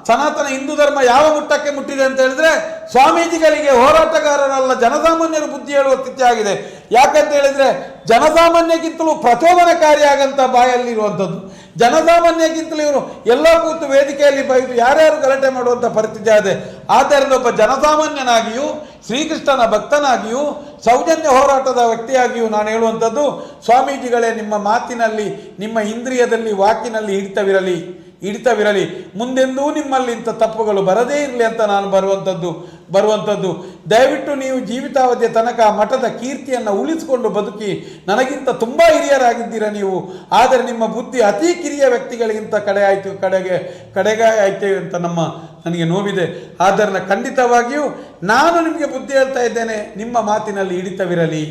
Speaker 2: ಸನಾತನ ಹಿಂದೂ ಧರ್ಮ ಯಾವ ಮುಟ್ಟಕ್ಕೆ ಮುಟ್ಟಿದೆ ಅಂತ ಹೇಳಿದ್ರೆ ಸ್ವಾಮೀಜಿಗಳಿಗೆ, ಹೋರಾಟಗಾರರಲ್ಲ ಜನಸಾಮಾನ್ಯರು ಬುದ್ಧಿ ಹೇಳುವ ಸ್ಥಿತಿ ಆಗಿದೆ. ಯಾಕಂತ ಹೇಳಿದ್ರೆ ಜನಸಾಮಾನ್ಯಕ್ಕಿಂತಲೂ ಪ್ರಚೋದನಕಾರಿಯಾಗಂತ ಬಾಯಲ್ಲಿರುವಂಥದ್ದು, ಜನಸಾಮಾನ್ಯಕ್ಕಿಂತಲೂ ಇವರು ಎಲ್ಲ ಕೂತು ವೇದಿಕೆಯಲ್ಲಿ ಬೈದು ಯಾರ್ಯಾರು ಗಲಾಟೆ ಮಾಡುವಂಥ ಪರಿಸ್ಥಿತಿ ಆಗಿದೆ. ಆದ್ದರಿಂದ ಒಬ್ಬ ಜನಸಾಮಾನ್ಯನಾಗಿಯೂ ಶ್ರೀಕೃಷ್ಣನ ಭಕ್ತನಾಗಿಯೂ ಸೌಜನ್ಯ ಹೋರಾಟದ ವ್ಯಕ್ತಿಯಾಗಿಯೂ ನಾನು ಹೇಳುವಂಥದ್ದು, ಸ್ವಾಮೀಜಿಗಳೇ, ನಿಮ್ಮ ಮಾತಿನಲ್ಲಿ, ನಿಮ್ಮ ಇಂದ್ರಿಯದಲ್ಲಿ, ವಾಕಿನಲ್ಲಿ ಹಿಡಿತವಿರಲಿ, ಮುಂದೆಂದೂ ನಿಮ್ಮಲ್ಲಿ ಇಂಥ ತಪ್ಪುಗಳು ಬರದೇ ಇರಲಿ ಅಂತ ನಾನು ಬರುವಂಥದ್ದು. ದಯವಿಟ್ಟು ನೀವು ಜೀವಿತಾವಧಿಯ ತನಕ ಮಠದ ಕೀರ್ತಿಯನ್ನು ಉಳಿಸಿಕೊಂಡು ಬದುಕಿ. ನನಗಿಂತ ತುಂಬ ಹಿರಿಯರಾಗಿದ್ದೀರಾ ನೀವು, ಆದರೆ ನಿಮ್ಮ ಬುದ್ಧಿ ಅತಿ ಕಿರಿಯ ವ್ಯಕ್ತಿಗಳಿಗಿಂತ ಕಡೆಗೆ ಆಯ್ತು ಅಂತ ನನಗೆ ನೋವಿದೆ. ಆದ್ದರಿಂದ ಖಂಡಿತವಾಗಿಯೂ ನಾನು ನಿಮಗೆ ಬುದ್ಧಿ ಹೇಳ್ತಾ ಇದ್ದೇನೆ, ನಿಮ್ಮ ಮಾತಿನಲ್ಲಿ ಹಿಡಿತವಿರಲಿ.